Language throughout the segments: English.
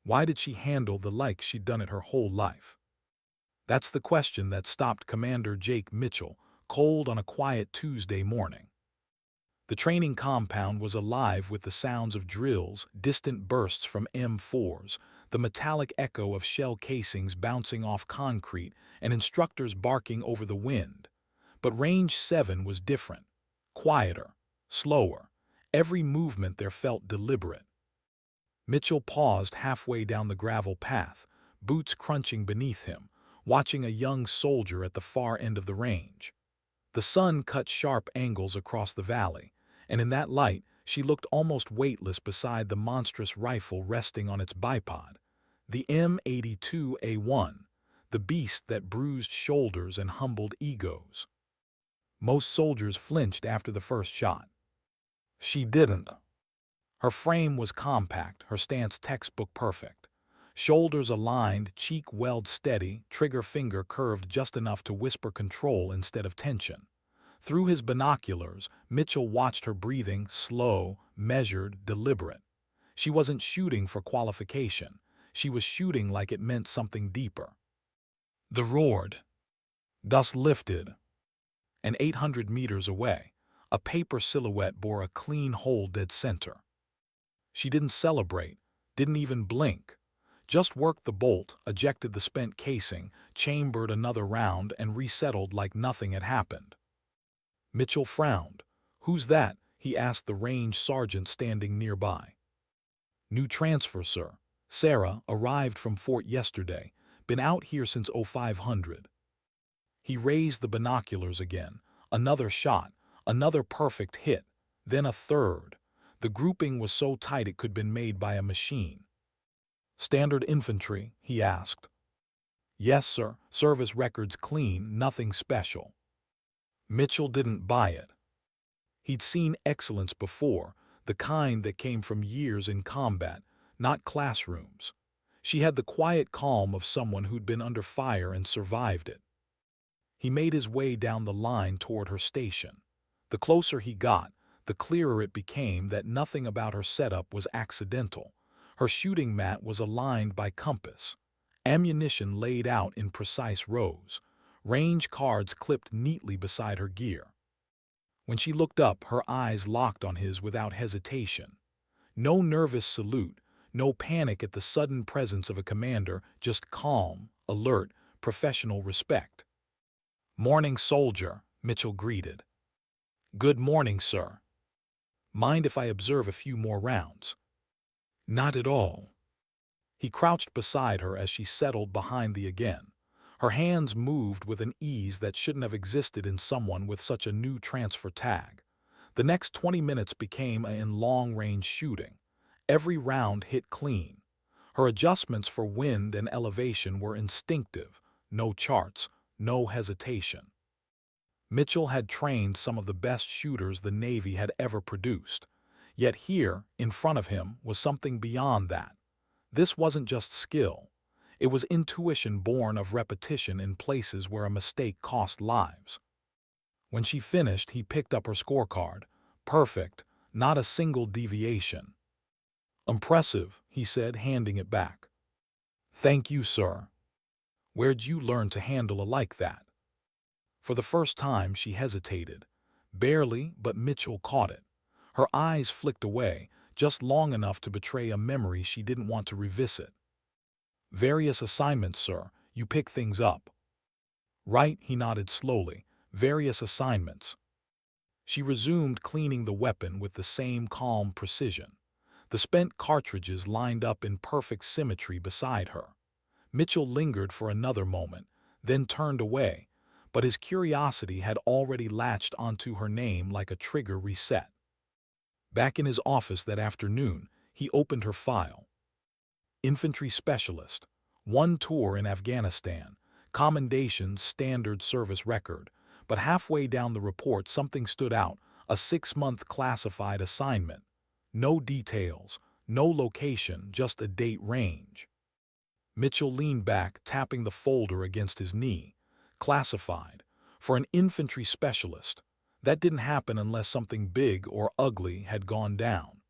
Why did she handle the like she'd done it her whole life? That's the question that stopped Commander Jake Mitchell cold on a quiet Tuesday morning. The training compound was alive with the sounds of drills, distant bursts from M4s, the metallic echo of shell casings bouncing off concrete, and instructors barking over the wind. But Range 7 was different. Quieter, slower. Every movement there felt deliberate. Mitchell paused halfway down the gravel path, boots crunching beneath him, watching a young soldier at the far end of the range. The sun cut sharp angles across the valley, and in that light she looked almost weightless beside the monstrous rifle resting on its bipod, the M82A1, the beast that bruised shoulders and humbled egos. Most soldiers flinched after the first shot. She didn't. Her frame was compact, her stance textbook perfect. Shoulders aligned, cheek weld steady, trigger finger curved just enough to whisper control instead of tension. Through his binoculars, Mitchell watched her breathing, slow, measured, deliberate. She wasn't shooting for qualification. She was shooting like it meant something deeper. The roared. Dust lifted, and 800 meters away, a paper silhouette bore a clean hole dead center. She didn't celebrate, didn't even blink. Just worked the bolt, ejected the spent casing, chambered another round, and resettled like nothing had happened. Mitchell frowned. "Who's that?" he asked the range sergeant standing nearby. "New transfer, sir. Sarah arrived from Fort yesterday. Been out here since 0500. He raised the binoculars again. Another shot, another perfect hit, then a third. The grouping was so tight it could have been made by a machine. "Standard infantry?" he asked. "Yes, sir. Service records clean, nothing special." Mitchell didn't buy it. He'd seen excellence before, the kind that came from years in combat, not classrooms. She had the quiet calm of someone who'd been under fire and survived it. He made his way down the line toward her station. The closer he got, the clearer it became that nothing about her setup was accidental. Her shooting mat was aligned by compass. Ammunition laid out in precise rows. Range cards clipped neatly beside her gear. When she looked up, her eyes locked on his without hesitation. No nervous salute, no panic at the sudden presence of a commander, just calm, alert, professional respect. "Morning, soldier," Mitchell greeted. "Good morning, sir. Mind if I observe a few more rounds?" "Not at all." He crouched beside her as she settled behind the again. Her hands moved with an ease that shouldn't have existed in someone with such a new transfer tag. The next 20 minutes became in long-range shooting. Every round hit clean. Her adjustments for wind and elevation were instinctive, no charts, no hesitation. Mitchell had trained some of the best shooters the Navy had ever produced. Yet here, in front of him, was something beyond that. This wasn't just skill. It was intuition born of repetition in places where a mistake cost lives. When she finished, he picked up her scorecard. Perfect, not a single deviation. "Impressive," he said, handing it back. "Thank you, sir. Where'd you learn to handle a like that?" For the first time, she hesitated. Barely, but Mitchell caught it. Her eyes flicked away, just long enough to betray a memory she didn't want to revisit. "Various assignments, sir. You pick things up." "Right," he nodded slowly. "Various assignments." She resumed cleaning the weapon with the same calm precision. The spent cartridges lined up in perfect symmetry beside her. Mitchell lingered for another moment, then turned away, but his curiosity had already latched onto her name like a trigger reset. Back in his office that afternoon, he opened her file. Infantry Specialist, 1 tour in Afghanistan, commendations standard service record, but halfway down the report something stood out, a 6-month classified assignment. No details, no location, just a date range. Mitchell leaned back, tapping the folder against his knee. Classified. For an infantry specialist. That didn't happen unless something big or ugly had gone down.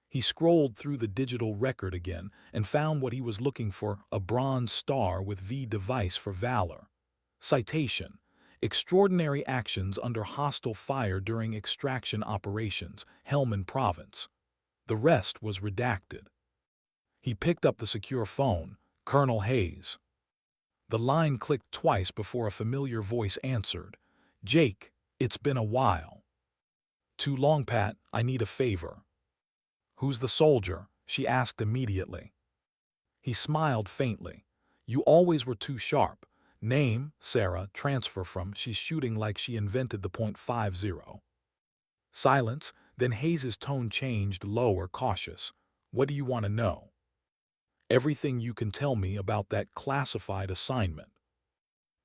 He scrolled through the digital record again and found what he was looking for: a bronze star with V device for valor. Citation: extraordinary actions under hostile fire during extraction operations, Helmand Province. The rest was redacted. He picked up the secure phone. Colonel Hayes. The line clicked twice before a familiar voice answered. Jake, it's been a while. Too long, Pat, I need a favor. Who's the soldier? She asked immediately. He smiled faintly. You always were too sharp. Name, Sarah, transfer from. She's shooting like she invented the .50. Silence, then Hayes's tone changed, lower, cautious. What do you want to know? Everything you can tell me about that classified assignment.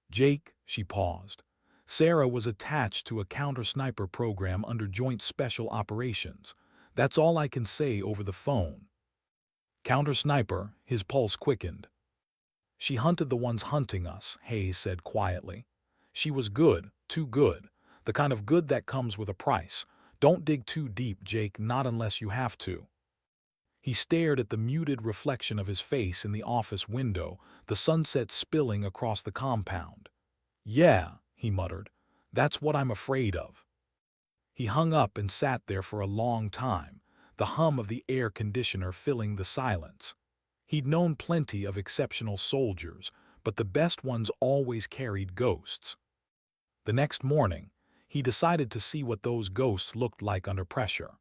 Jake, she paused. Sarah was attached to a counter-sniper program under Joint Special Operations. That's all I can say over the phone. Counter-sniper, his pulse quickened. She hunted the ones hunting us, Hayes said quietly. She was good, too good. The kind of good that comes with a price. Don't dig too deep, Jake, not unless you have to. He stared at the muted reflection of his face in the office window, the sunset spilling across the compound. Yeah, he muttered, that's what I'm afraid of. He hung up and sat there for a long time, the hum of the air conditioner filling the silence. He'd known plenty of exceptional soldiers, but the best ones always carried ghosts. The next morning, he decided to see what those ghosts looked like under pressure.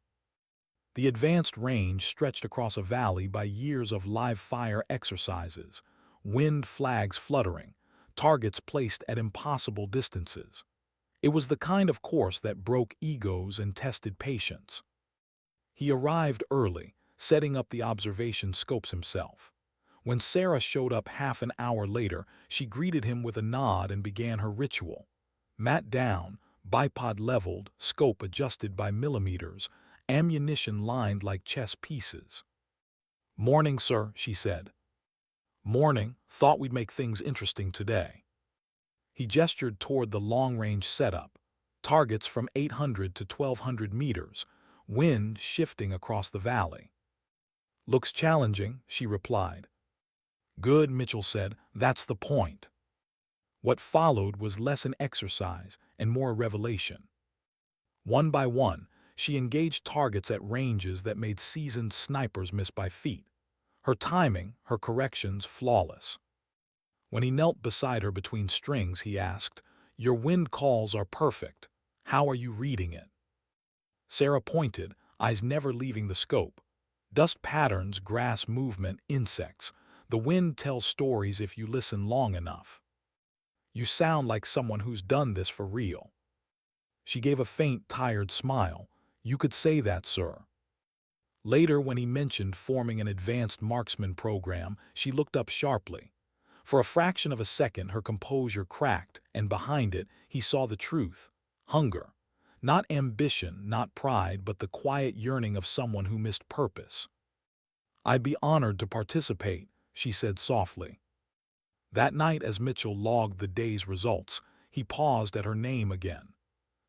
The advanced range stretched across a valley by years of live fire exercises, wind flags fluttering, targets placed at impossible distances. It was the kind of course that broke egos and tested patience. He arrived early, setting up the observation scopes himself. When Sarah showed up half an hour later, she greeted him with a nod and began her ritual. Mat down, bipod leveled, scope adjusted by millimeters, ammunition lined like chess pieces. Morning, sir, she said. Morning, thought we'd make things interesting today. He gestured toward the long-range setup, targets from 800 to 1200 meters, wind shifting across the valley. Looks challenging, she replied. Good, Mitchell said, that's the point. What followed was less an exercise and more a revelation. One by one, she engaged targets at ranges that made seasoned snipers miss by feet. Her timing, her corrections, flawless. When he knelt beside her between strings, he asked, Your wind calls are perfect. How are you reading it? Sarah pointed, eyes never leaving the scope. Dust patterns, grass movement, insects. The wind tells stories if you listen long enough. You sound like someone who's done this for real. She gave a faint, tired smile. You could say that, sir. Later, when he mentioned forming an advanced marksman program, she looked up sharply. For a fraction of a second, her composure cracked, and behind it, he saw the truth. Hunger. Not ambition, not pride, but the quiet yearning of someone who missed purpose. I'd be honored to participate, she said softly. That night, as Mitchell logged the day's results, he paused at her name again.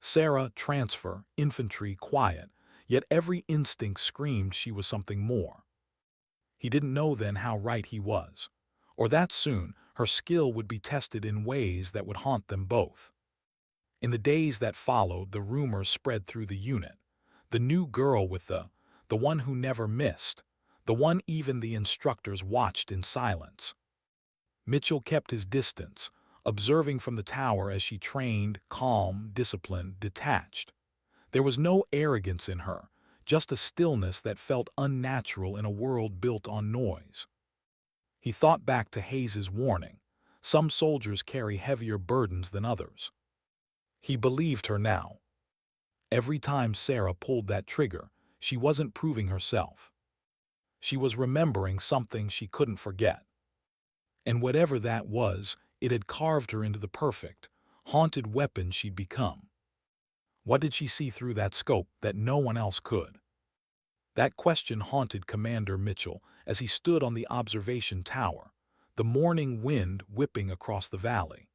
Sarah, transfer, infantry, quiet, yet every instinct screamed she was something more. He didn't know then how right he was, or that soon her skill would be tested in ways that would haunt them both. In the days that followed, the rumors spread through the unit. The new girl with the one who never missed, the one even the instructors watched in silence. Mitchell kept his distance, observing from the tower as she trained, calm, disciplined, detached. There was no arrogance in her, just a stillness that felt unnatural in a world built on noise. He thought back to Hayes's warning. Some soldiers carry heavier burdens than others. He believed her now. Every time Sarah pulled that trigger, she wasn't proving herself. She was remembering something she couldn't forget. And whatever that was, it had carved her into the perfect, haunted weapon she'd become. What did she see through that scope that no one else could? That question haunted Commander Mitchell as he stood on the observation tower, the morning wind whipping across the valley.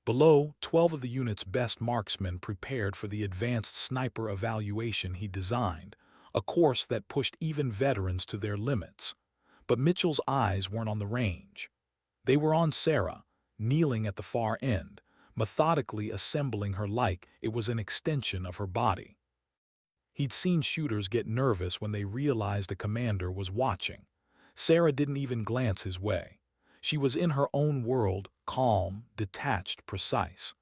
Below, 12 of the unit's best marksmen prepared for the advanced sniper evaluation he designed, a course that pushed even veterans to their limits. But Mitchell's eyes weren't on the range. They were on Sarah, kneeling at the far end, methodically assembling her like it was an extension of her body. He'd seen shooters get nervous when they realized a commander was watching. Sarah didn't even glance his way. She was in her own world, calm, detached, precise.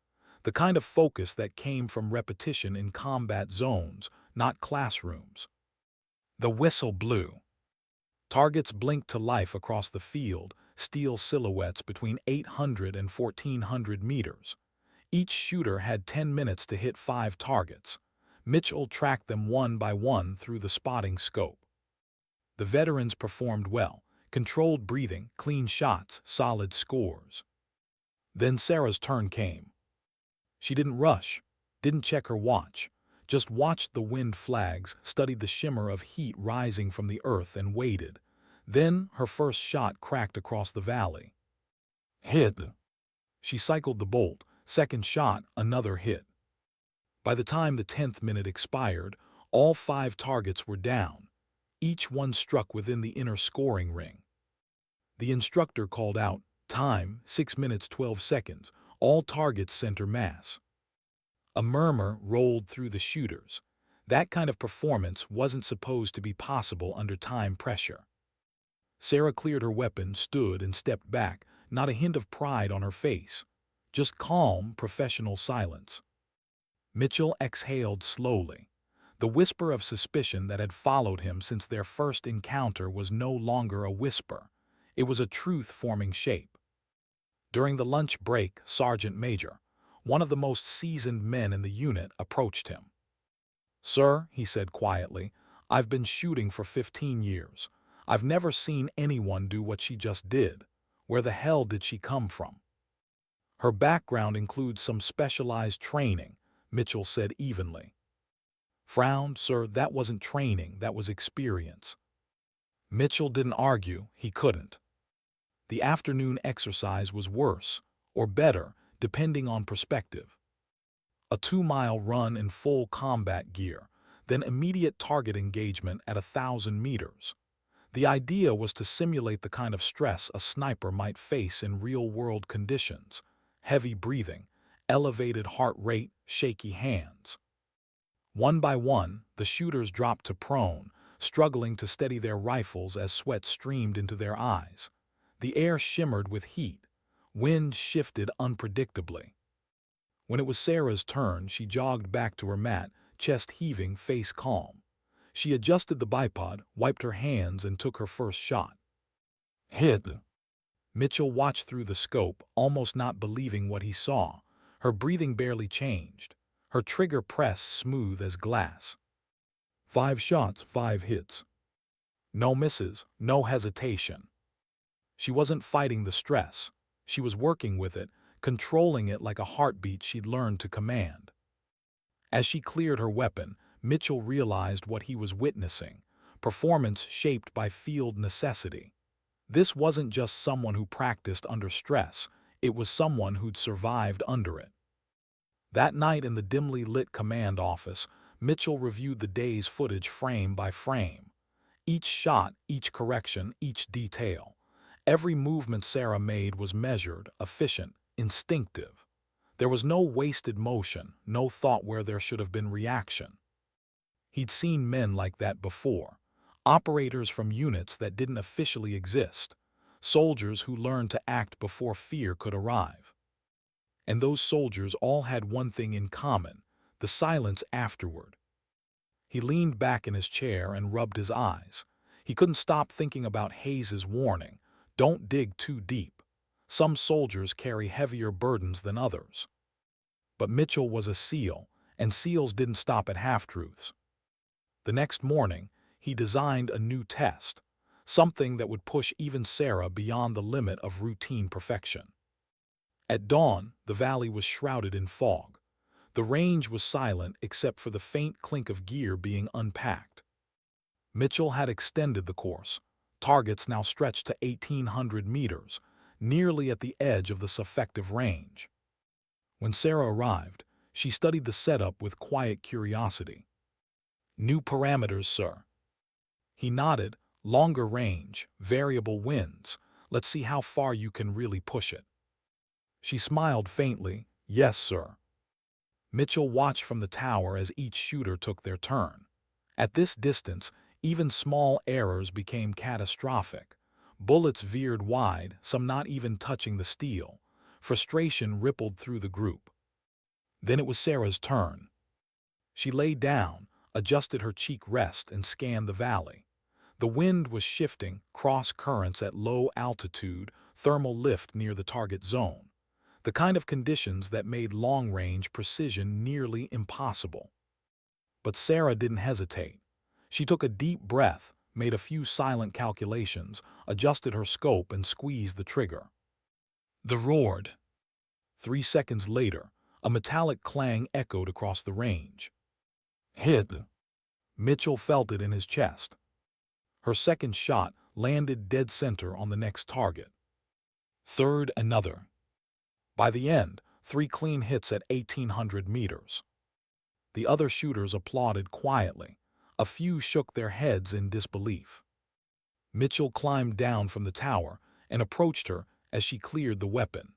The kind of focus that came from repetition in combat zones, not classrooms. The whistle blew. Targets blinked to life across the field, steel silhouettes between 800 and 1400 meters. Each shooter had 10 minutes to hit 5 targets. Mitchell tracked them one by one through the spotting scope. The veterans performed well, controlled breathing, clean shots, solid scores. Then Sarah's turn came. She didn't rush, didn't check her watch, just watched the wind flags, studied the shimmer of heat rising from the earth and waited. Then her first shot cracked across the valley. Hit. She cycled the bolt, second shot, another hit. By the time the 10th minute expired, all 5 targets were down, each one struck within the inner scoring ring. The instructor called out, "Time, 6 minutes 12 seconds, all targets center mass." A murmur rolled through the shooters. That kind of performance wasn't supposed to be possible under time pressure. Sarah cleared her weapon, stood and stepped back, not a hint of pride on her face. Just calm, professional silence. Mitchell exhaled slowly. The whisper of suspicion that had followed him since their first encounter was no longer a whisper. It was a truth forming shape. During the lunch break, Sergeant Major, one of the most seasoned men in the unit, approached him. "Sir," he said quietly, "I've been shooting for 15 years. I've never seen anyone do what she just did. Where the hell did she come from?" "Her background includes some specialized training," Mitchell said evenly. Frowned, "Sir, that wasn't training, that was experience." Mitchell didn't argue, he couldn't. The afternoon exercise was worse, or better, depending on perspective. A 2-mile run in full combat gear, then immediate target engagement at 1,000 meters. The idea was to simulate the kind of stress a sniper might face in real-world conditions: heavy breathing, elevated heart rate, shaky hands. One by one, the shooters dropped to prone, struggling to steady their rifles as sweat streamed into their eyes. The air shimmered with heat. Wind shifted unpredictably. When it was Sarah's turn, she jogged back to her mat, chest heaving, face calm. She adjusted the bipod, wiped her hands, and took her first shot. Hit. Mitchell watched through the scope, almost not believing what he saw. Her breathing barely changed. Her trigger press smooth as glass. 5 shots, 5 hits. No misses, no hesitation. She wasn't fighting the stress. She was working with it, controlling it like a heartbeat she'd learned to command. As she cleared her weapon, Mitchell realized what he was witnessing: performance shaped by field necessity. This wasn't just someone who practiced under stress, it was someone who'd survived under it. That night in the dimly lit command office, Mitchell reviewed the day's footage frame by frame. Each shot, each correction, each detail. Every movement Sarah made was measured, efficient, instinctive. There was no wasted motion, no thought where there should have been reaction. He'd seen men like that before, operators from units that didn't officially exist, soldiers who learned to act before fear could arrive. And those soldiers all had one thing in common: the silence afterward. He leaned back in his chair and rubbed his eyes. He couldn't stop thinking about Hayes's warning: don't dig too deep. Some soldiers carry heavier burdens than others. But Mitchell was a SEAL, and SEALs didn't stop at half-truths. The next morning, he designed a new test, something that would push even Sarah beyond the limit of routine perfection. At dawn, the valley was shrouded in fog. The range was silent except for the faint clink of gear being unpacked. Mitchell had extended the course. Targets now stretched to 1,800 meters, nearly at the edge of the effective range. When Sarah arrived, she studied the setup with quiet curiosity. New parameters, sir. He nodded. Longer range, variable winds. Let's see how far you can really push it. She smiled faintly. Yes, sir. Mitchell watched from the tower as each shooter took their turn. At this distance, even small errors became catastrophic. Bullets veered wide, some not even touching the steel. Frustration rippled through the group. Then it was Sarah's turn. She lay down, adjusted her cheek rest, and scanned the valley. The wind was shifting, cross currents at low altitude, thermal lift near the target zone. The kind of conditions that made long-range precision nearly impossible. But Sarah didn't hesitate. She took a deep breath, made a few silent calculations, adjusted her scope, and squeezed the trigger. The roared. 3 seconds later, a metallic clang echoed across the range. Hit! Mitchell felt it in his chest. Her second shot landed dead center on the next target. Third, another. By the end, 3 clean hits at 1,800 meters. The other shooters applauded quietly. A few shook their heads in disbelief. Mitchell climbed down from the tower and approached her as she cleared the weapon.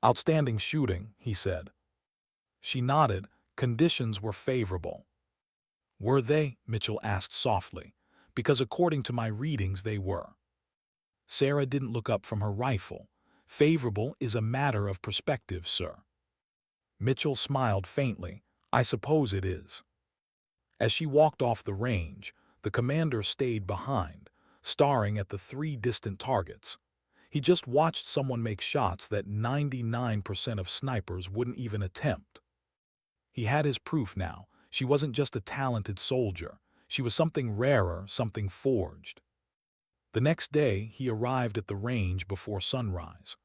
Outstanding shooting, he said. She nodded. Conditions were favorable. Were they? Mitchell asked softly. Because according to my readings, they were. Sarah didn't look up from her rifle. Favorable is a matter of perspective, sir. Mitchell smiled faintly. I suppose it is. As she walked off the range, the commander stayed behind, staring at the 3 distant targets. He just watched someone make shots that 99% of snipers wouldn't even attempt. He had his proof now. She wasn't just a talented soldier. She was something rarer, something forged. The next day, he arrived at the range before sunrise.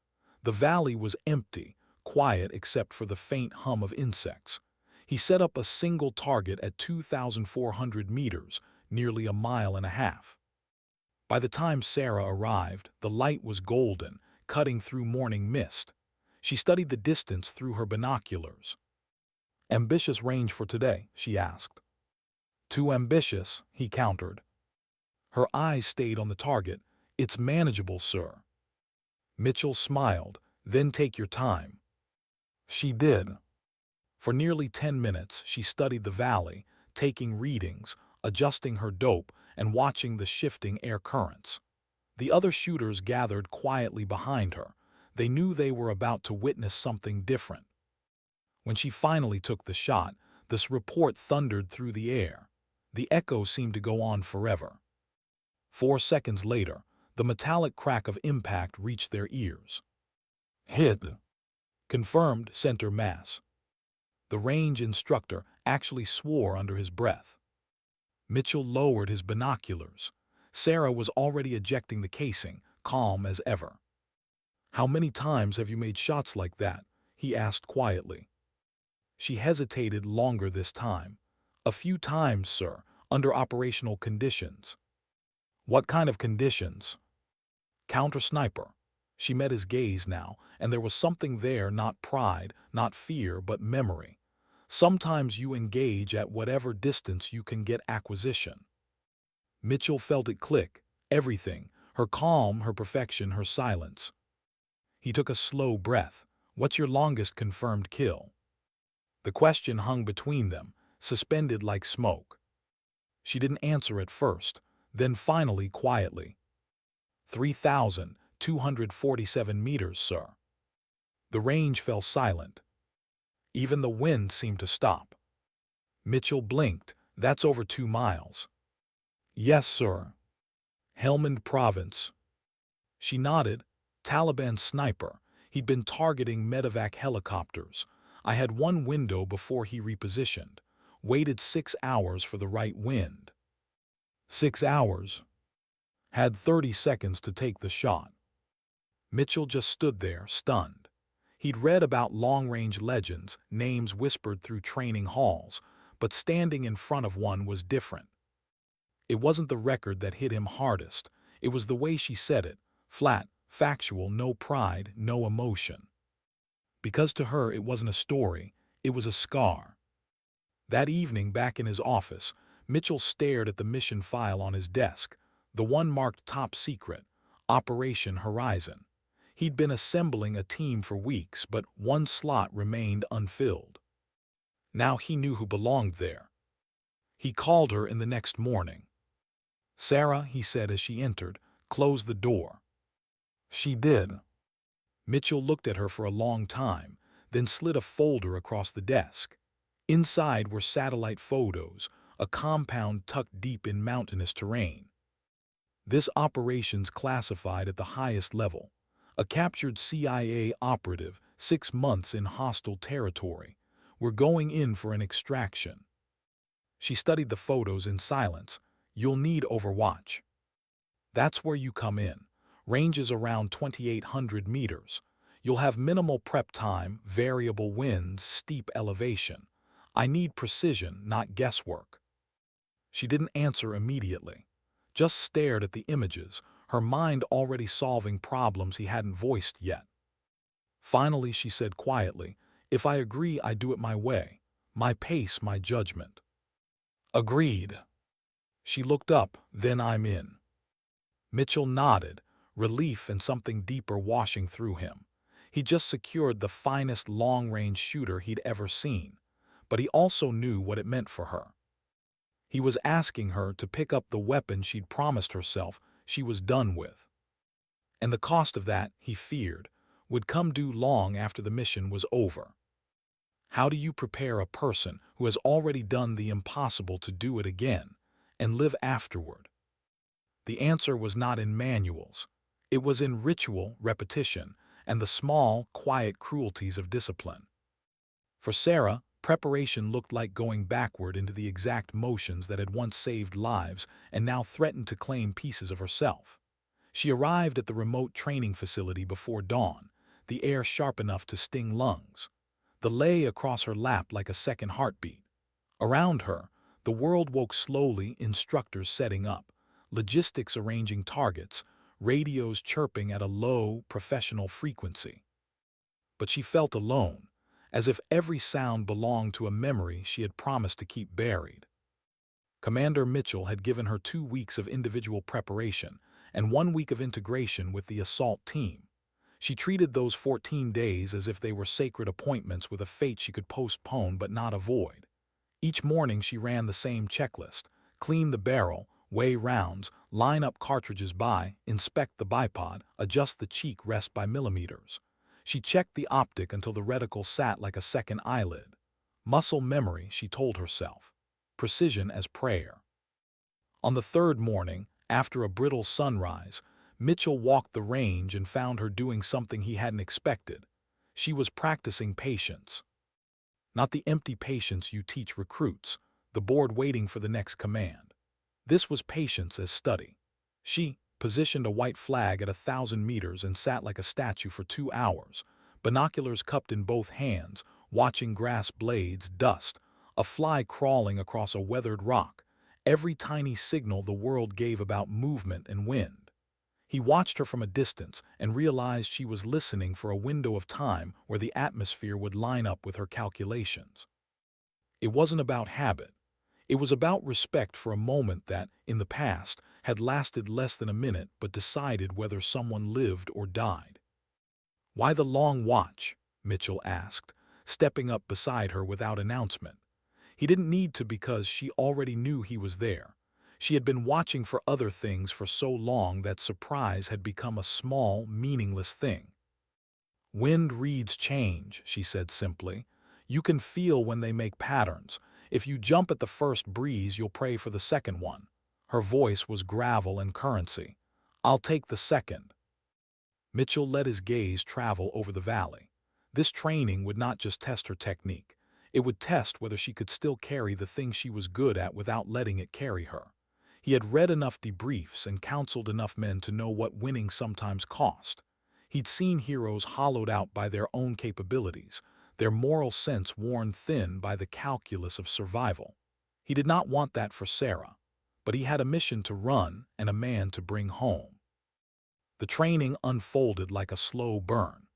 The valley was empty, quiet except for the faint hum of insects. He set up a single target at 2,400 meters, nearly a mile and a half. By the time Sarah arrived, the light was golden, cutting through morning mist. She studied the distance through her binoculars. Ambitious range for today, she asked. Too ambitious, he countered. Her eyes stayed on the target. It's manageable, sir. Mitchell smiled. Then take your time. She did. For nearly 10 minutes, she studied the valley, taking readings, adjusting her dope, and watching the shifting air currents. The other shooters gathered quietly behind her. They knew they were about to witness something different. When she finally took the shot, this report thundered through the air. The echo seemed to go on forever. 4 seconds later, the metallic crack of impact reached their ears. Hit. Confirmed, center mass. The range instructor actually swore under his breath. Mitchell lowered his binoculars. Sarah was already ejecting the casing, calm as ever. How many times have you made shots like that? He asked quietly. She hesitated longer this time. A few times, sir, under operational conditions. What kind of conditions? Counter-sniper. She met his gaze now, and there was something there, not pride, not fear, but memory. Sometimes you engage at whatever distance you can get acquisition. Mitchell felt it click. Everything. Her calm, her perfection, her silence. He took a slow breath. What's your longest confirmed kill? The question hung between them, suspended like smoke. She didn't answer at first, then finally quietly. 3,247 meters, sir. The range fell silent. Even the wind seemed to stop. Mitchell blinked. That's over 2 miles. Yes, sir. Helmand Province. She nodded. Taliban sniper. He'd been targeting medevac helicopters. I had one window before he repositioned. Waited 6 hours for the right wind. 6 hours. Had 30 seconds to take the shot. Mitchell just stood there, stunned. He'd read about long-range legends, names whispered through training halls, but standing in front of one was different. It wasn't the record that hit him hardest. It was the way she said it, flat, factual, no pride, no emotion. Because to her it wasn't a story, it was a scar. That evening back in his office, Mitchell stared at the mission file on his desk, the one marked Top Secret, Operation Horizon. He'd been assembling a team for weeks, but one slot remained unfilled. Now he knew who belonged there. He called her in the next morning. "Sarah," he said as she entered, "close the door." She did. Mitchell looked at her for a long time, then slid a folder across the desk. Inside were satellite photos, a compound tucked deep in mountainous terrain. This operation's classified at the highest level. A captured CIA operative, 6 months in hostile territory. We're going in for an extraction. She studied the photos in silence. "You'll need Overwatch. That's where you come in. Range is around 2,800 meters. You'll have minimal prep time, variable winds, steep elevation. I need precision, not guesswork." She didn't answer immediately, just stared at the images, her mind already solving problems he hadn't voiced yet. Finally, she said quietly, "If I agree, I do it my way. My pace, my judgment." "Agreed." She looked up, "Then I'm in." Mitchell nodded, relief and something deeper washing through him. He just secured the finest long-range shooter he'd ever seen, but he also knew what it meant for her. He was asking her to pick up the weapon she'd promised herself she was done with. And the cost of that, he feared, would come due long after the mission was over. How do you prepare a person who has already done the impossible to do it again and live afterward? The answer was not in manuals. It was in ritual, repetition, and the small, quiet cruelties of discipline. For Sarah, preparation looked like going backward into the exact motions that had once saved lives and now threatened to claim pieces of herself. She arrived at the remote training facility before dawn, the air sharp enough to sting lungs. The lay across her lap like a second heartbeat. Around her, the world woke slowly, instructors setting up, logistics arranging targets, radios chirping at a low, professional frequency. But she felt alone, as if every sound belonged to a memory she had promised to keep buried. Commander Mitchell had given her 2 weeks of individual preparation and 1 week of integration with the assault team. She treated those 14 days as if they were sacred appointments with a fate she could postpone but not avoid. Each morning she ran the same checklist: clean the barrel, weigh rounds, line up cartridges by, inspect the bipod, adjust the cheek rest by millimeters. She checked the optic until the reticle sat like a second eyelid. Muscle memory, she told herself. Precision as prayer. On the 3rd morning, after a brittle sunrise, Mitchell walked the range and found her doing something he hadn't expected. She was practicing patience. Not the empty patience you teach recruits, the bored waiting for the next command. This was patience as study. She positioned a white flag at 1,000 meters and sat like a statue for 2 hours, binoculars cupped in both hands, watching grass blades, dust, a fly crawling across a weathered rock, every tiny signal the world gave about movement and wind. He watched her from a distance and realized she was listening for a window of time where the atmosphere would line up with her calculations. It wasn't about habit. It was about respect for a moment that, in the past, had lasted less than a minute but decided whether someone lived or died. "Why the long watch?" Mitchell asked, stepping up beside her without announcement. He didn't need to because she already knew he was there. She had been watching for other things for so long that surprise had become a small, meaningless thing. "Wind reads change," she said simply. "You can feel when they make patterns. If you jump at the first breeze, you'll pray for the second one." Her voice was gravel and currency. "I'll take the second." Mitchell let his gaze travel over the valley. This training would not just test her technique. It would test whether she could still carry the thing she was good at without letting it carry her. He had read enough debriefs and counseled enough men to know what winning sometimes cost. He'd seen heroes hollowed out by their own capabilities, their moral sense worn thin by the calculus of survival. He did not want that for Sarah, but he had a mission to run and a man to bring home. The training unfolded like a slow burn.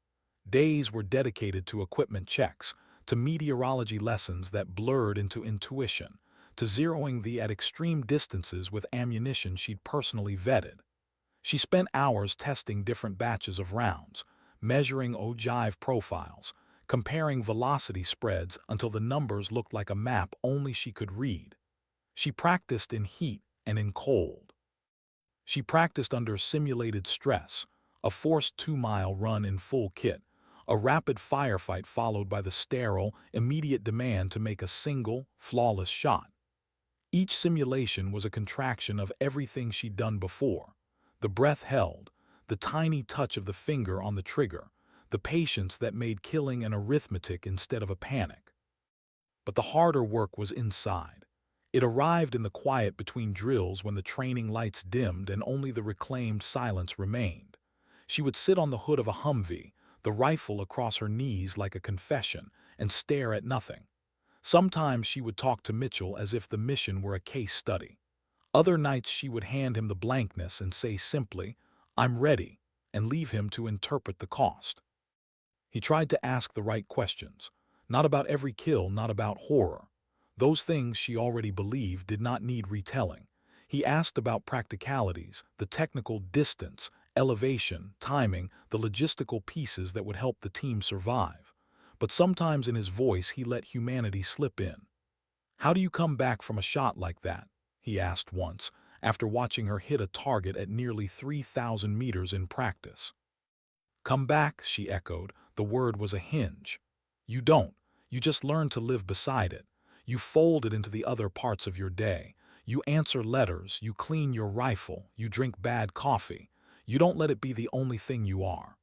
Days were dedicated to equipment checks, to meteorology lessons that blurred into intuition, to zeroing the at extreme distances with ammunition she'd personally vetted. She spent hours testing different batches of rounds, measuring ogive profiles, comparing velocity spreads until the numbers looked like a map only she could read. She practiced in heat and in cold. She practiced under simulated stress, a forced 2-mile run in full kit, a rapid firefight followed by the sterile, immediate demand to make a single, flawless shot. Each simulation was a contraction of everything she'd done before: the breath held, the tiny touch of the finger on the trigger, the patience that made killing an arithmetic instead of a panic. But the harder work was inside. It arrived in the quiet between drills when the training lights dimmed and only the reclaimed silence remained. She would sit on the hood of a Humvee, the rifle across her knees like a confession, and stare at nothing. Sometimes she would talk to Mitchell as if the mission were a case study. Other nights she would hand him the blankness and say simply, "I'm ready," and leave him to interpret the cost. He tried to ask the right questions, not about every kill, not about horror. Those things she already believed did not need retelling. He asked about practicalities, the technical distance, elevation, timing, the logistical pieces that would help the team survive. But sometimes in his voice he let humanity slip in. "How do you come back from a shot like that?" he asked once, after watching her hit a target at nearly 3,000 meters in practice. "Come back," she echoed. The word was a hinge. "You don't. You just learn to live beside it. You fold it into the other parts of your day. You answer letters, you clean your rifle, you drink bad coffee. You don't let it be the only thing you are."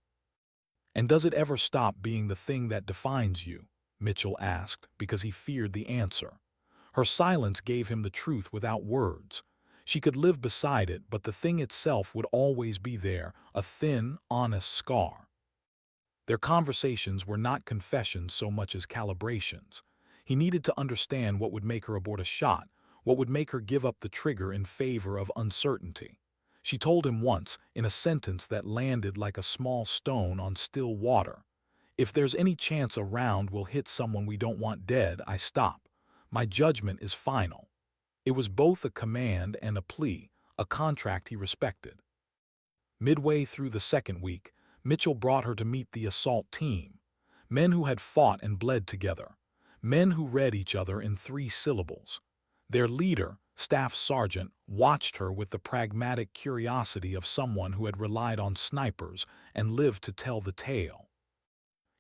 "And does it ever stop being the thing that defines you?" Mitchell asked, because he feared the answer. Her silence gave him the truth without words. She could live beside it, but the thing itself would always be there, a thin, honest scar. Their conversations were not confessions so much as calibrations. He needed to understand what would make her abort a shot, what would make her give up the trigger in favor of uncertainty. She told him once, in a sentence that landed like a small stone on still water, "If there's any chance a round will hit someone we don't want dead, I stop. My judgment is final." It was both a command and a plea, a contract he respected. Midway through the second week, Mitchell brought her to meet the assault team. Men who had fought and bled together. Men who read each other in 3 syllables. Their leader, Staff Sergeant, watched her with the pragmatic curiosity of someone who had relied on snipers and lived to tell the tale.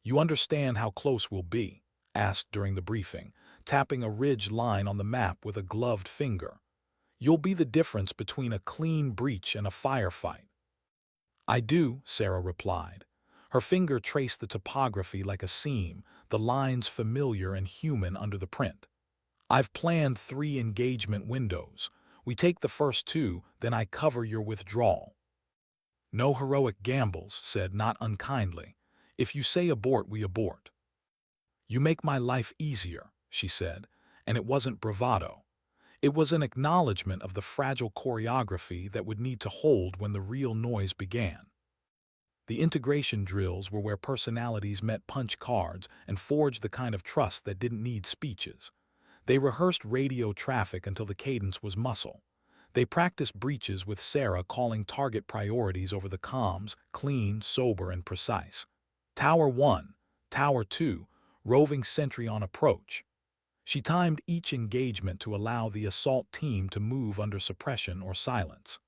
"You understand how close we'll be?" asked during the briefing, tapping a ridge line on the map with a gloved finger. "You'll be the difference between a clean breach and a firefight." "I do," Sarah replied. Her finger traced the topography like a seam, the lines familiar and human under the print. "I've planned 3 engagement windows. We take the first 2, then I cover your withdrawal." "No heroic gambles," said not unkindly. "If you say abort, we abort." "You make my life easier," she said, and it wasn't bravado. It was an acknowledgement of the fragile choreography that would need to hold when the real noise began. The integration drills were where personalities met punch cards and forged the kind of trust that didn't need speeches. They rehearsed radio traffic until the cadence was muscle. They practiced breaches with Sarah calling target priorities over the comms, clean, sober, and precise. "Tower 1, Tower 2, roving sentry on approach." She timed each engagement to allow the assault team to move under suppression or silence.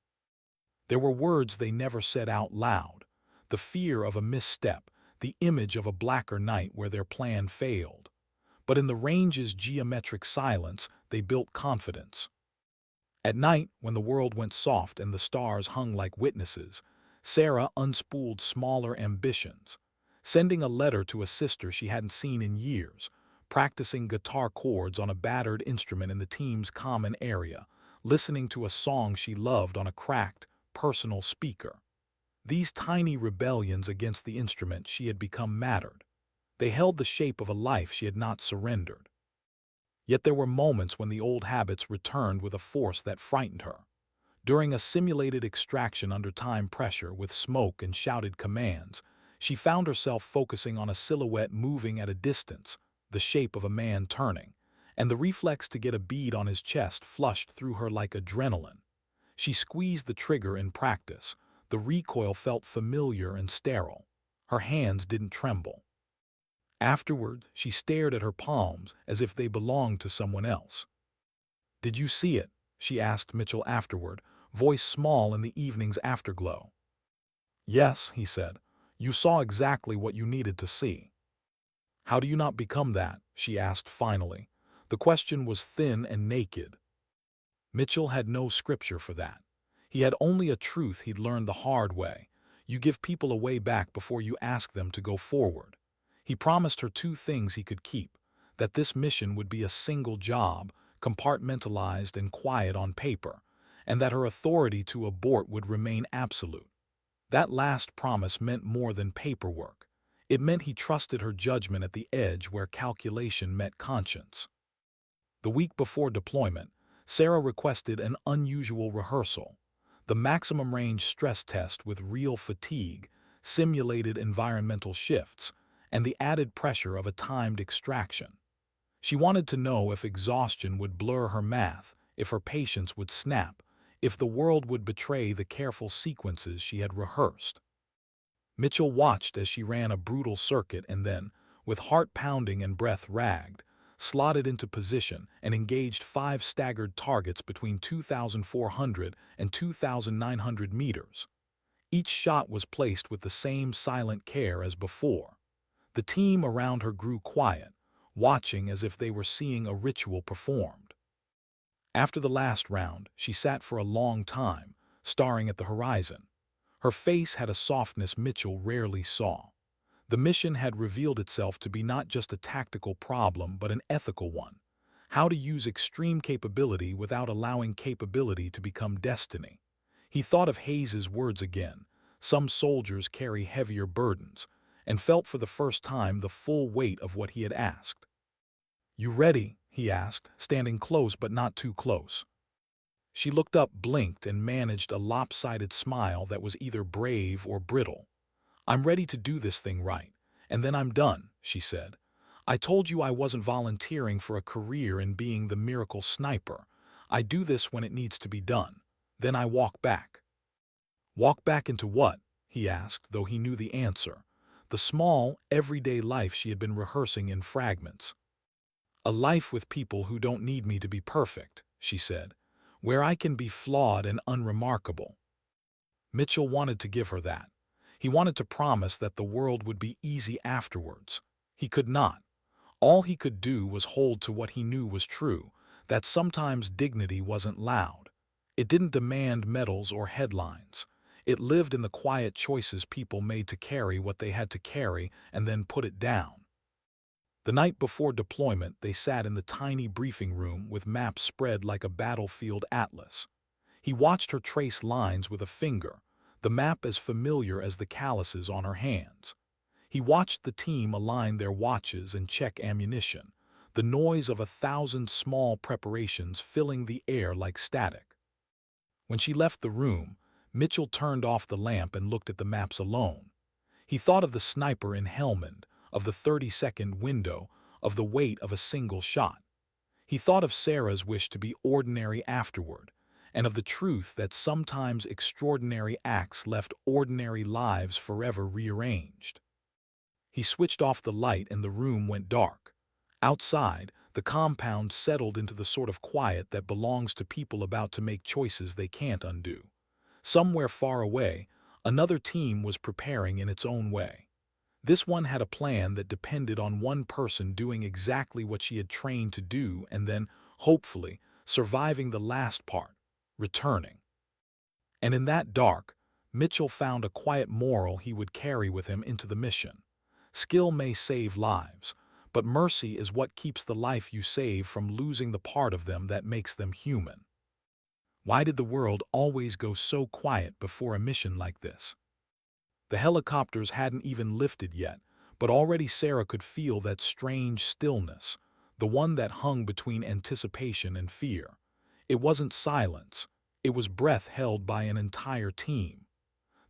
There were words they never said out loud: the fear of a misstep, the image of a blacker night where their plan failed. But in the range's geometric silence, they built confidence. At night, when the world went soft and the stars hung like witnesses, Sarah unspooled smaller ambitions, sending a letter to a sister she hadn't seen in years, practicing guitar chords on a battered instrument in the team's common area, listening to a song she loved on a cracked, personal speaker. These tiny rebellions against the instrument she had become mattered. They held the shape of a life she had not surrendered. Yet there were moments when the old habits returned with a force that frightened her. During a simulated extraction under time pressure with smoke and shouted commands, she found herself focusing on a silhouette moving at a distance, the shape of a man turning, and the reflex to get a bead on his chest flushed through her like adrenaline. She squeezed the trigger in practice. The recoil felt familiar and sterile. Her hands didn't tremble. Afterward, she stared at her palms as if they belonged to someone else. "Did you see it?" she asked Mitchell afterward, voice small in the evening's afterglow. "Yes," he said. "You saw exactly what you needed to see." "How do you not become that?" she asked finally. The question was thin and naked. Mitchell had no scripture for that. He had only a truth he'd learned the hard way. You give people a way back before you ask them to go forward. He promised her two things he could keep: that this mission would be a single job, compartmentalized and quiet on paper, and that her authority to abort would remain absolute. That last promise meant more than paperwork. It meant he trusted her judgment at the edge where calculation met conscience. The week before deployment, Sarah requested an unusual rehearsal: the maximum range stress test with real fatigue, simulated environmental shifts, and the added pressure of a timed extraction. She wanted to know if exhaustion would blur her math, if her patience would snap, if the world would betray the careful sequences she had rehearsed. Mitchell watched as she ran a brutal circuit and then, with heart pounding and breath ragged, slotted into position and engaged 5 staggered targets between 2,400 and 2,900 meters. Each shot was placed with the same silent care as before. The team around her grew quiet, watching as if they were seeing a ritual performed. After the last round, she sat for a long time, staring at the horizon. Her face had a softness Mitchell rarely saw. The mission had revealed itself to be not just a tactical problem but an ethical one: how to use extreme capability without allowing capability to become destiny. He thought of Hayes's words again: some soldiers carry heavier burdens, and felt for the first time the full weight of what he had asked. "You ready?" he asked, standing close but not too close. She looked up, blinked, and managed a lopsided smile that was either brave or brittle. "I'm ready to do this thing right, and then I'm done," she said. "I told you I wasn't volunteering for a career in being the miracle sniper. I do this when it needs to be done. Then I walk back." "Walk back into what?" he asked, though he knew the answer. The small, everyday life she had been rehearsing in fragments. "A life with people who don't need me to be perfect," she said, "where I can be flawed and unremarkable." Mitchell wanted to give her that. He wanted to promise that the world would be easy afterwards. He could not. All he could do was hold to what he knew was true: that sometimes dignity wasn't loud. It didn't demand medals or headlines. It lived in the quiet choices people made to carry what they had to carry and then put it down. The night before deployment, they sat in the tiny briefing room with maps spread like a battlefield atlas. He watched her trace lines with a finger, the map as familiar as the calluses on her hands. He watched the team align their watches and check ammunition, the noise of 1,000 small preparations filling the air like static. When she left the room, Mitchell turned off the lamp and looked at the maps alone. He thought of the sniper in Helmand, of the 30-second window, of the weight of a single shot. He thought of Sarah's wish to be ordinary afterward, and of the truth that sometimes extraordinary acts left ordinary lives forever rearranged. He switched off the light and the room went dark. Outside, the compound settled into the sort of quiet that belongs to people about to make choices they can't undo. Somewhere far away, another team was preparing in its own way. This one had a plan that depended on one person doing exactly what she had trained to do and then, hopefully, surviving the last part: returning. And in that dark, Mitchell found a quiet moral he would carry with him into the mission. Skill may save lives, but mercy is what keeps the life you save from losing the part of them that makes them human. Why did the world always go so quiet before a mission like this? The helicopters hadn't even lifted yet, but already Sarah could feel that strange stillness, the one that hung between anticipation and fear. It wasn't silence, it was breath held by an entire team.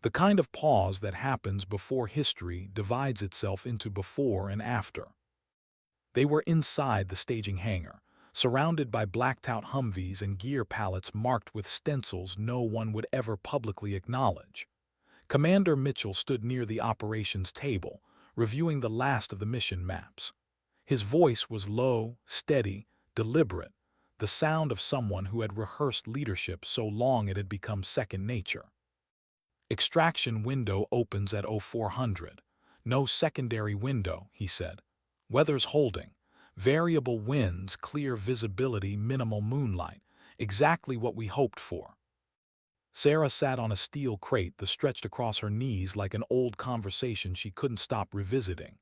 The kind of pause that happens before history divides itself into before and after. They were inside the staging hangar, surrounded by blacked-out Humvees and gear pallets marked with stencils no one would ever publicly acknowledge. Commander Mitchell stood near the operations table, reviewing the last of the mission maps. His voice was low, steady, deliberate, the sound of someone who had rehearsed leadership so long it had become second nature. Extraction window opens at 0400. No secondary window, he said. Weather's holding. Variable winds, clear visibility, minimal moonlight. Exactly what we hoped for. Sarah sat on a steel crate that stretched across her knees like an old conversation she couldn't stop revisiting.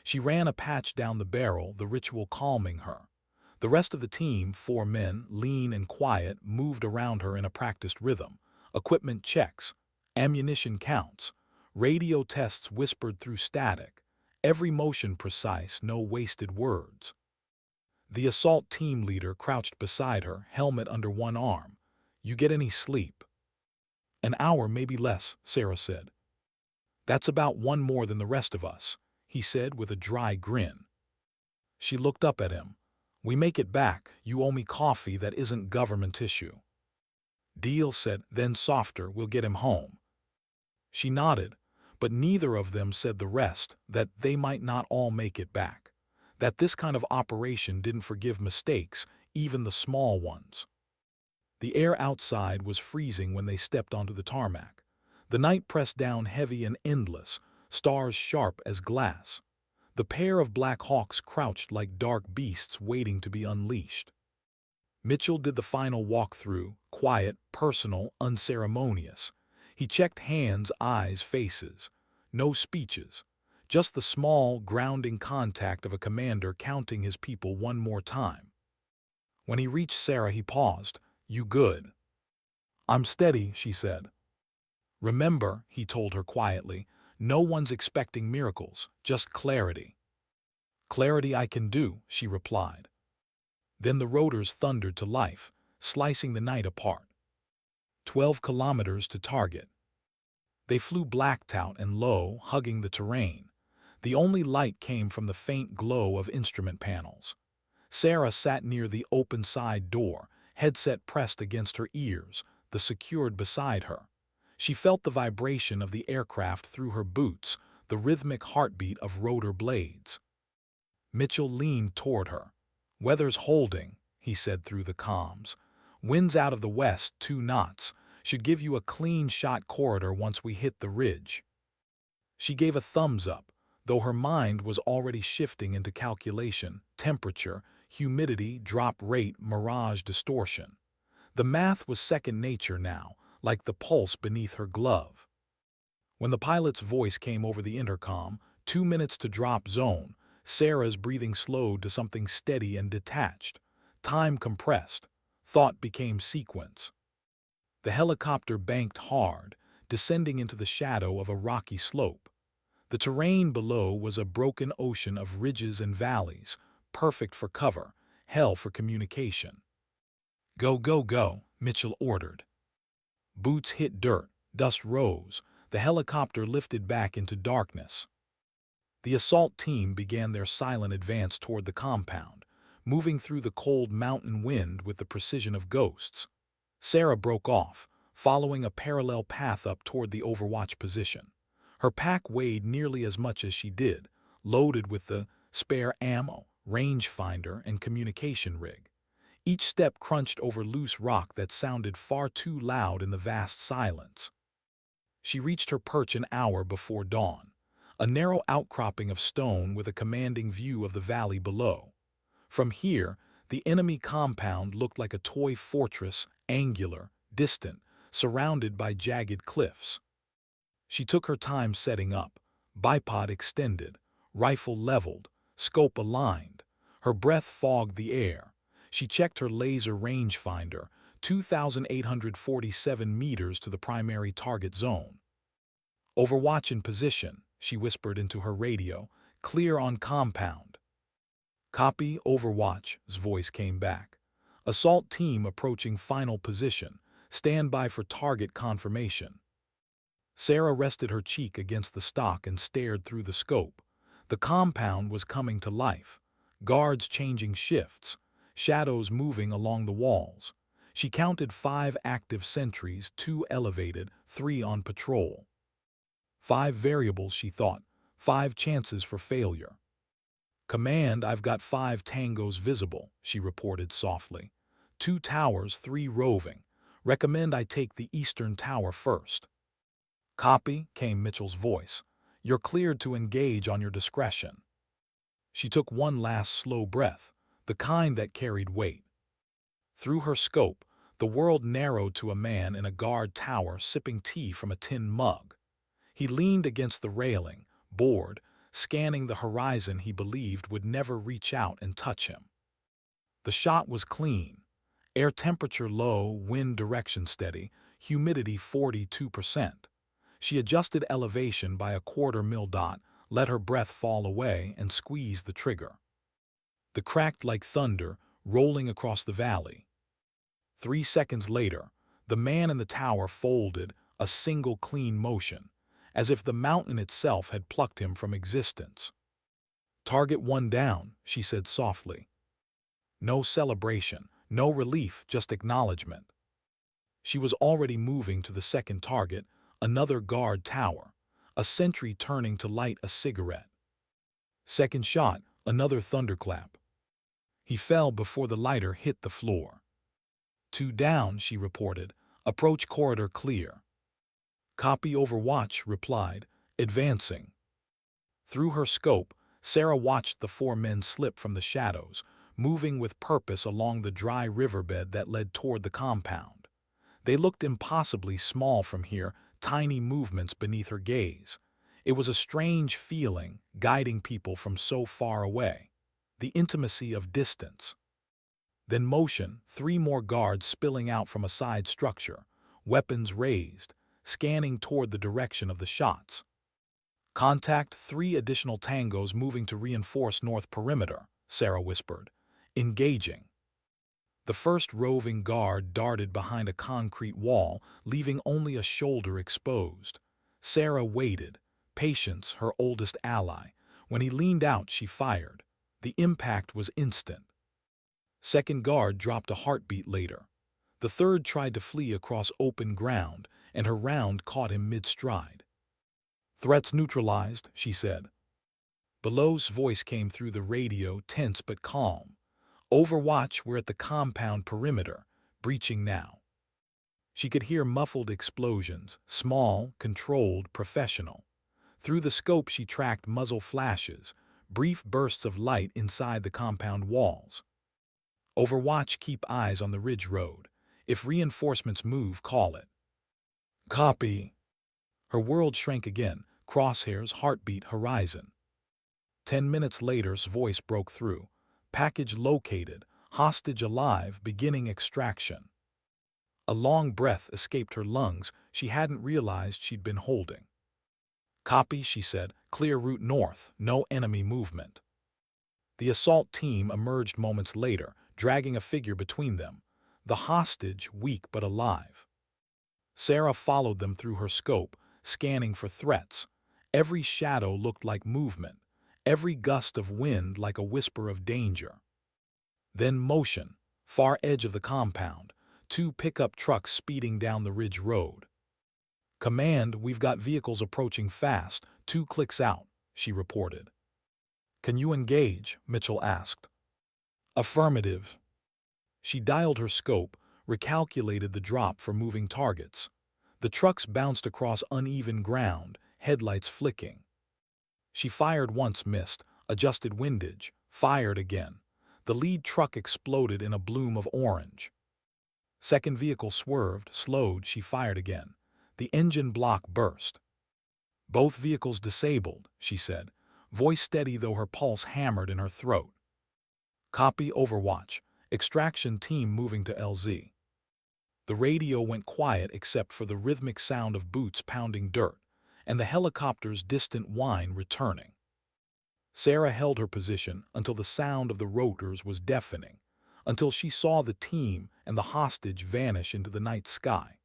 She ran a patch down the barrel, the ritual calming her. The rest of the team, 4 men, lean and quiet, moved around her in a practiced rhythm. Equipment checks, ammunition counts, radio tests whispered through static, every motion precise, no wasted words. The assault team leader crouched beside her, helmet under one arm. You get any sleep? An hour, maybe less, Sarah said. That's about one more than the rest of us, he said with a dry grin. She looked up at him. We make it back, you owe me coffee that isn't government issue. Deal, said, then softer, we'll get him home. She nodded, but neither of them said the rest, that they might not all make it back, that this kind of operation didn't forgive mistakes, even the small ones. The air outside was freezing when they stepped onto the tarmac. The night pressed down heavy and endless, stars sharp as glass. The pair of Black Hawks crouched like dark beasts waiting to be unleashed. Mitchell did the final walk-through, quiet, personal, unceremonious. He checked hands, eyes, faces. No speeches. Just the small, grounding contact of a commander counting his people one more time. When he reached Sarah, he paused. You good? I'm steady, she said. Remember, he told her quietly, no one's expecting miracles, just clarity. Clarity I can do, she replied. Then the rotors thundered to life, slicing the night apart. 12 kilometers to target. They flew blacked out and low, hugging the terrain. The only light came from the faint glow of instrument panels. Sarah sat near the open side door, headset pressed against her ears, the secured beside her. She felt the vibration of the aircraft through her boots, the rhythmic heartbeat of rotor blades. Mitchell leaned toward her. Weather's holding, he said through the comms. Winds out of the west, 2 knots. Should give you a clean shot corridor once we hit the ridge. She gave a thumbs up, though her mind was already shifting into calculation, temperature, humidity, drop rate, mirage distortion. The math was second nature now, like the pulse beneath her glove. When the pilot's voice came over the intercom, 2 minutes to drop zone, Sarah's breathing slowed to something steady and detached. Time compressed. Thought became sequence. The helicopter banked hard, descending into the shadow of a rocky slope. The terrain below was a broken ocean of ridges and valleys, perfect for cover, hell for communication. Go, go, go, Mitchell ordered. Boots hit dirt, dust rose, the helicopter lifted back into darkness. The assault team began their silent advance toward the compound, moving through the cold mountain wind with the precision of ghosts. Sarah broke off, following a parallel path up toward the Overwatch position. Her pack weighed nearly as much as she did, loaded with the spare ammo, rangefinder, and communication rig. Each step crunched over loose rock that sounded far too loud in the vast silence. She reached her perch an hour before dawn, a narrow outcropping of stone with a commanding view of the valley below. From here, the enemy compound looked like a toy fortress, angular, distant, surrounded by jagged cliffs. She took her time setting up, bipod extended, rifle leveled, scope aligned. Her breath fogged the air. She checked her laser rangefinder, 2,847 meters to the primary target zone. Overwatch in position, she whispered into her radio, clear on compound. Copy, Overwatch's voice came back. Assault team approaching final position, stand by for target confirmation. Sarah rested her cheek against the stock and stared through the scope. The compound was coming to life. Guards changing shifts. shadows moving along the walls. She counted 5 active sentries, 2 elevated, 3 on patrol. 5 variables, she thought, 5 chances for failure. "Command, I've got 5 tangos visible," she reported softly. 2 towers, 3 roving. Recommend I take the eastern tower first. "Copy," came Mitchell's voice. "You're cleared to engage on your discretion." She took one last slow breath, the kind that carried weight. Through her scope, the world narrowed to a man in a guard tower sipping tea from a tin mug. He leaned against the railing, bored, scanning the horizon he believed would never reach out and touch him. The shot was clean. Air temperature low, wind direction steady, humidity 42%. She adjusted elevation by a 1/4 mil dot, let her breath fall away, and squeezed the trigger. The cracked like thunder, rolling across the valley. 3 seconds later, the man in the tower folded, a single clean motion, as if the mountain itself had plucked him from existence. "Target 1 down," she said softly. No celebration, no relief, just acknowledgement. She was already moving to the second target, another guard tower, a sentry turning to light a cigarette. Second shot, another thunderclap. He fell before the lighter hit the floor. 2 down, she reported. Approach corridor clear. "Copy, Overwatch," replied, advancing. Through her scope, Sarah watched the 4 men slip from the shadows, moving with purpose along the dry riverbed that led toward the compound. They looked impossibly small from here, tiny movements beneath her gaze. It was a strange feeling, guiding people from so far away. The intimacy of distance. Then motion, 3 more guards spilling out from a side structure, weapons raised, scanning toward the direction of the shots. "Contact, 3 additional tangos moving to reinforce north perimeter," Sarah whispered. "Engaging." The first roving guard darted behind a concrete wall, leaving only a shoulder exposed. Sarah waited, patience her oldest ally. When he leaned out, she fired. The impact was instant. Second guard dropped a heartbeat later. The third tried to flee across open ground, and her round caught him mid-stride. "Threats neutralized," she said. Below's voice came through the radio, tense but calm. "Overwatch, we're at the compound perimeter, breaching now." She could hear muffled explosions, small, controlled, professional. Through the scope she tracked muzzle flashes, brief bursts of light inside the compound walls. "Overwatch, keep eyes on the ridge road. If reinforcements move, call it." "Copy." Her world shrank again, crosshairs, heartbeat, horizon. 10 minutes later's voice broke through. "Package located, hostage alive, beginning extraction." A long breath escaped her lungs she hadn't realized she'd been holding. "Copy," she said. "Clear route north, no enemy movement." The assault team emerged moments later, dragging a figure between them. The hostage, weak but alive. Sarah followed them through her scope, scanning for threats. Every shadow looked like movement, every gust of wind like a whisper of danger. Then motion, far edge of the compound, 2 pickup trucks speeding down the ridge road. "Command, we've got vehicles approaching fast, 2 clicks out," she reported. "Can you engage?" Mitchell asked. "Affirmative." She dialed her scope, recalculated the drop for moving targets. The trucks bounced across uneven ground, headlights flicking. She fired once, missed, adjusted windage, fired again. The lead truck exploded in a bloom of orange. Second vehicle swerved, slowed, she fired again. The engine block burst. "Both vehicles disabled," she said, voice steady though her pulse hammered in her throat. "Copy, Overwatch. Extraction team moving to LZ." The radio went quiet except for the rhythmic sound of boots pounding dirt, and the helicopter's distant whine returning. Sarah held her position until the sound of the rotors was deafening, until she saw the team and the hostage vanish into the night sky.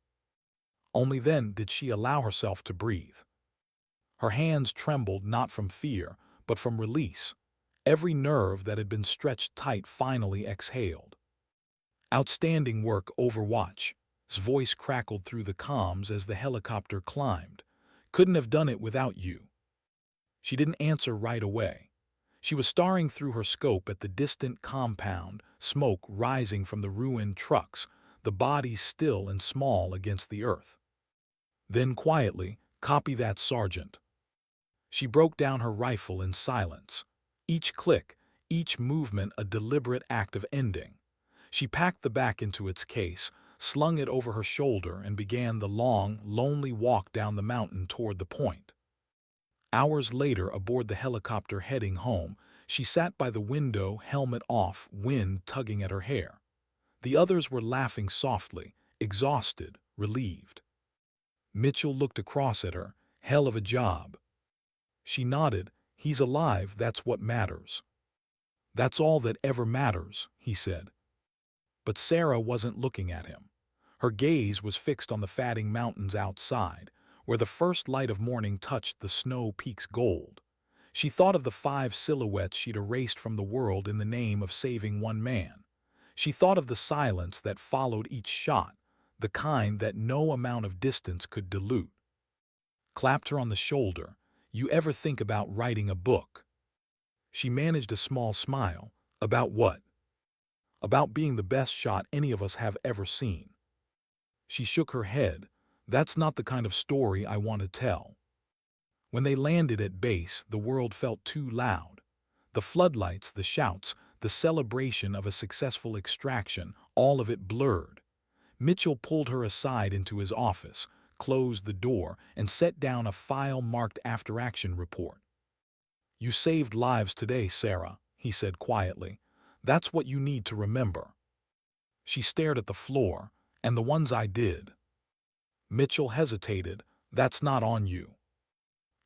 Only then did she allow herself to breathe. Her hands trembled not from fear, but from release. Every nerve that had been stretched tight finally exhaled. "Outstanding work, Overwatch." His voice crackled through the comms as the helicopter climbed. "Couldn't have done it without you." She didn't answer right away. She was staring through her scope at the distant compound, smoke rising from the ruined trucks, the bodies still and small against the earth. Then quietly, "Copy that, Sergeant." She broke down her rifle in silence. Each click, each movement a deliberate act of ending. She packed the back into its case, slung it over her shoulder, and began the long, lonely walk down the mountain toward the point. Hours later, aboard the helicopter heading home, she sat by the window, helmet off, wind tugging at her hair. The others were laughing softly, exhausted, relieved. Mitchell looked across at her. "Hell of a job." She nodded. "He's alive, that's what matters." "That's all that ever matters," he said. But Sarah wasn't looking at him. Her gaze was fixed on the fatting mountains outside, where the first light of morning touched the snow peaks gold. She thought of the 5 silhouettes she'd erased from the world in the name of saving one man. She thought of the silence that followed each shot, the kind that no amount of distance could dilute. Clapped her on the shoulder. "You ever think about writing a book?" She managed a small smile. "About what?" "About being the best shot any of us have ever seen." She shook her head. "That's not the kind of story I want to tell." When they landed at base, the world felt too loud. The floodlights, the shouts, the celebration of a successful extraction, all of it blurred. Mitchell pulled her aside into his office, closed the door, and set down a file marked after-action report. "You saved lives today, Sarah," he said quietly. "That's what you need to remember." She stared at the floor. "And the ones I did." Mitchell hesitated. "That's not on you."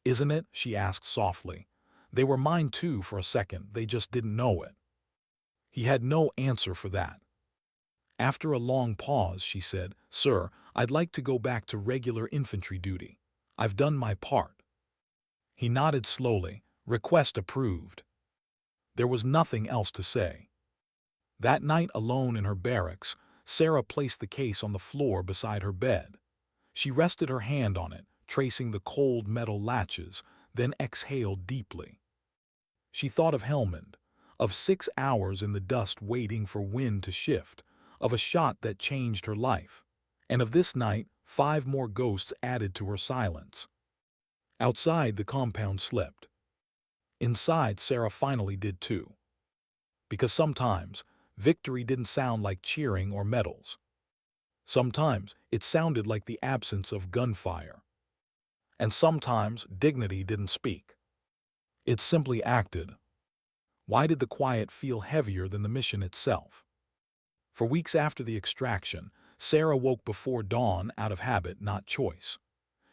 "Isn't it?" she asked softly. "They were mine too for a second, they just didn't know it." He had no answer for that. After a long pause, she said, "Sir, I'd like to go back to regular infantry duty. I've done my part." He nodded slowly. "Request approved." There was nothing else to say. That night, alone in her barracks, Sarah placed the case on the floor beside her bed. She rested her hand on it, tracing the cold metal latches, then exhaled deeply. She thought of Helmand, of 6 hours in the dust waiting for wind to shift, of a shot that changed her life, and of this night, 5 more ghosts added to her silence. Outside, the compound slept. Inside, Sarah finally did too. Because sometimes, victory didn't sound like cheering or medals. Sometimes, it sounded like the absence of gunfire. And sometimes, dignity didn't speak. It simply acted. Why did the quiet feel heavier than the mission itself? For weeks after the extraction, Sarah woke before dawn out of habit, not choice.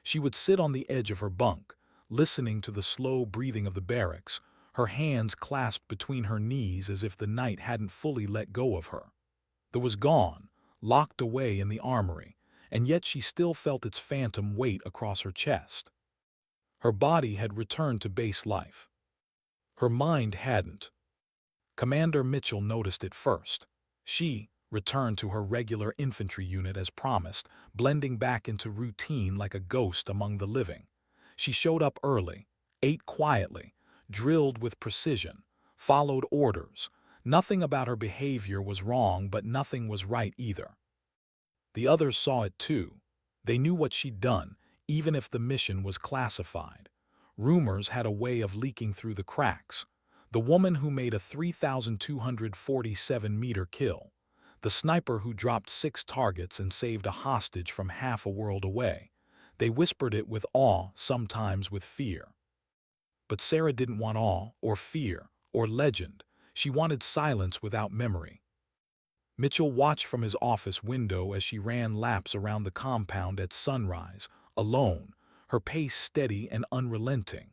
She would sit on the edge of her bunk, listening to the slow breathing of the barracks, her hands clasped between her knees as if the night hadn't fully let go of her. It was gone, locked away in the armory, and yet she still felt its phantom weight across her chest. Her body had returned to base life. Her mind hadn't. Commander Mitchell noticed it first. She returned to her regular infantry unit as promised, blending back into routine like a ghost among the living. She showed up early, ate quietly, drilled with precision, followed orders. Nothing about her behavior was wrong, but nothing was right either. The others saw it too. They knew what she'd done, even if the mission was classified. Rumors had a way of leaking through the cracks. The woman who made a 3,247-meter kill. The sniper who dropped 6 targets and saved a hostage from half a world away. They whispered it with awe, sometimes with fear. But Sarah didn't want awe, or fear, or legend. She wanted silence without memory. Mitchell watched from his office window as she ran laps around the compound at sunrise, alone, her pace steady and unrelenting.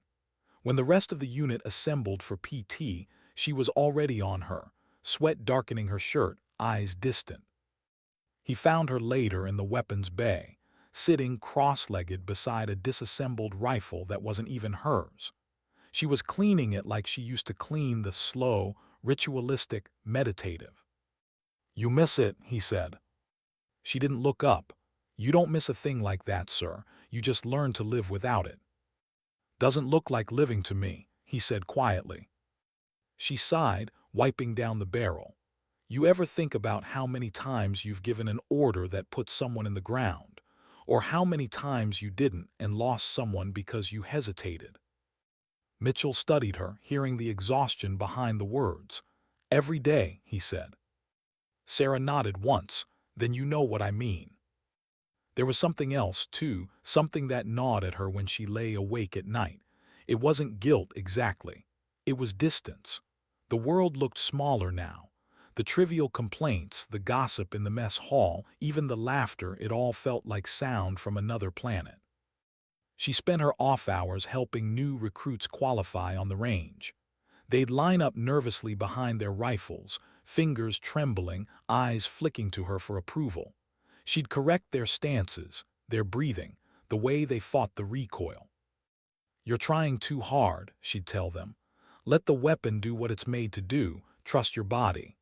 When the rest of the unit assembled for PT, she was already on her, sweat darkening her shirt, eyes distant. He found her later in the weapons bay, sitting cross-legged beside a disassembled rifle that wasn't even hers. She was cleaning it like she used to clean the slow, ritualistic, meditative. "You miss it," he said. She didn't look up. "You don't miss a thing like that, sir. You just learn to live without it." "Doesn't look like living to me," he said quietly. She sighed, wiping down the barrel. "You ever think about how many times you've given an order that put someone in the ground? Or how many times you didn't and lost someone because you hesitated?" Mitchell studied her, hearing the exhaustion behind the words. "Every day," he said. Sarah nodded once. "Then you know what I mean." There was something else, too, something that gnawed at her when she lay awake at night. It wasn't guilt exactly. It was distance. The world looked smaller now. The trivial complaints, the gossip in the mess hall, even the laughter, it all felt like sound from another planet. She spent her off hours helping new recruits qualify on the range. They'd line up nervously behind their rifles, fingers trembling, eyes flicking to her for approval. She'd correct their stances, their breathing, the way they fought the recoil. "You're trying too hard," she'd tell them. "Let the weapon do what it's made to do, trust your body."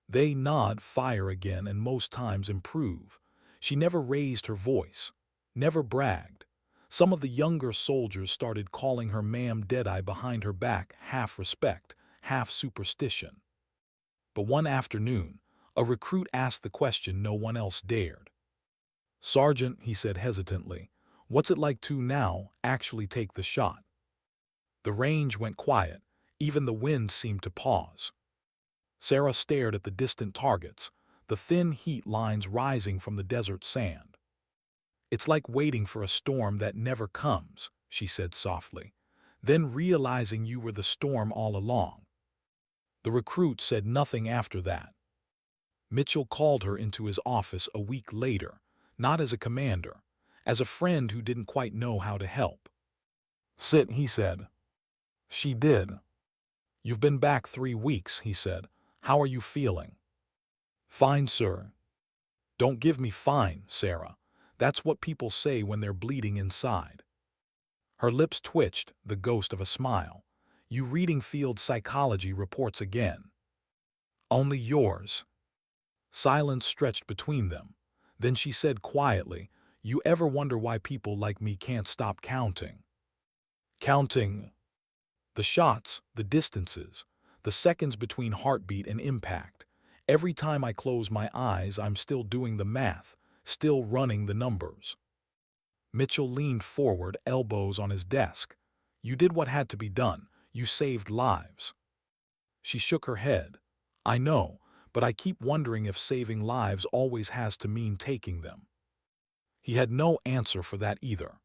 They nod, fire again, and most times improve. She never raised her voice, never bragged. Some of the younger soldiers started calling her Ma'am Deadeye behind her back, half respect, half superstition. But one afternoon, a recruit asked the question no one else dared. "Sergeant," he said hesitantly, "what's it like to now actually take the shot?" The range went quiet. Even the wind seemed to pause. Sarah stared at the distant targets, the thin heat lines rising from the desert sand. "It's like waiting for a storm that never comes," she said softly, "then realizing you were the storm all along." The recruit said nothing after that. Mitchell called her into his office a week later, not as a commander, as a friend who didn't quite know how to help. "Sit," he said. She did. "You've been back 3 weeks," he said. "How are you feeling?" "Fine, sir." "Don't give me fine, Sarah. That's what people say when they're bleeding inside." Her lips twitched, the ghost of a smile. "You reading field psychology reports again?" "Only yours." Silence stretched between them. Then she said quietly, "You ever wonder why people like me can't stop counting?" "Counting?" "The shots, the distances, the seconds between heartbeat and impact. Every time I close my eyes, I'm still doing the math, still running the numbers." Mitchell leaned forward, elbows on his desk. "You did what had to be done. You saved lives." She shook her head. "I know, but I keep wondering if saving lives always has to mean taking them." He had no answer for that either.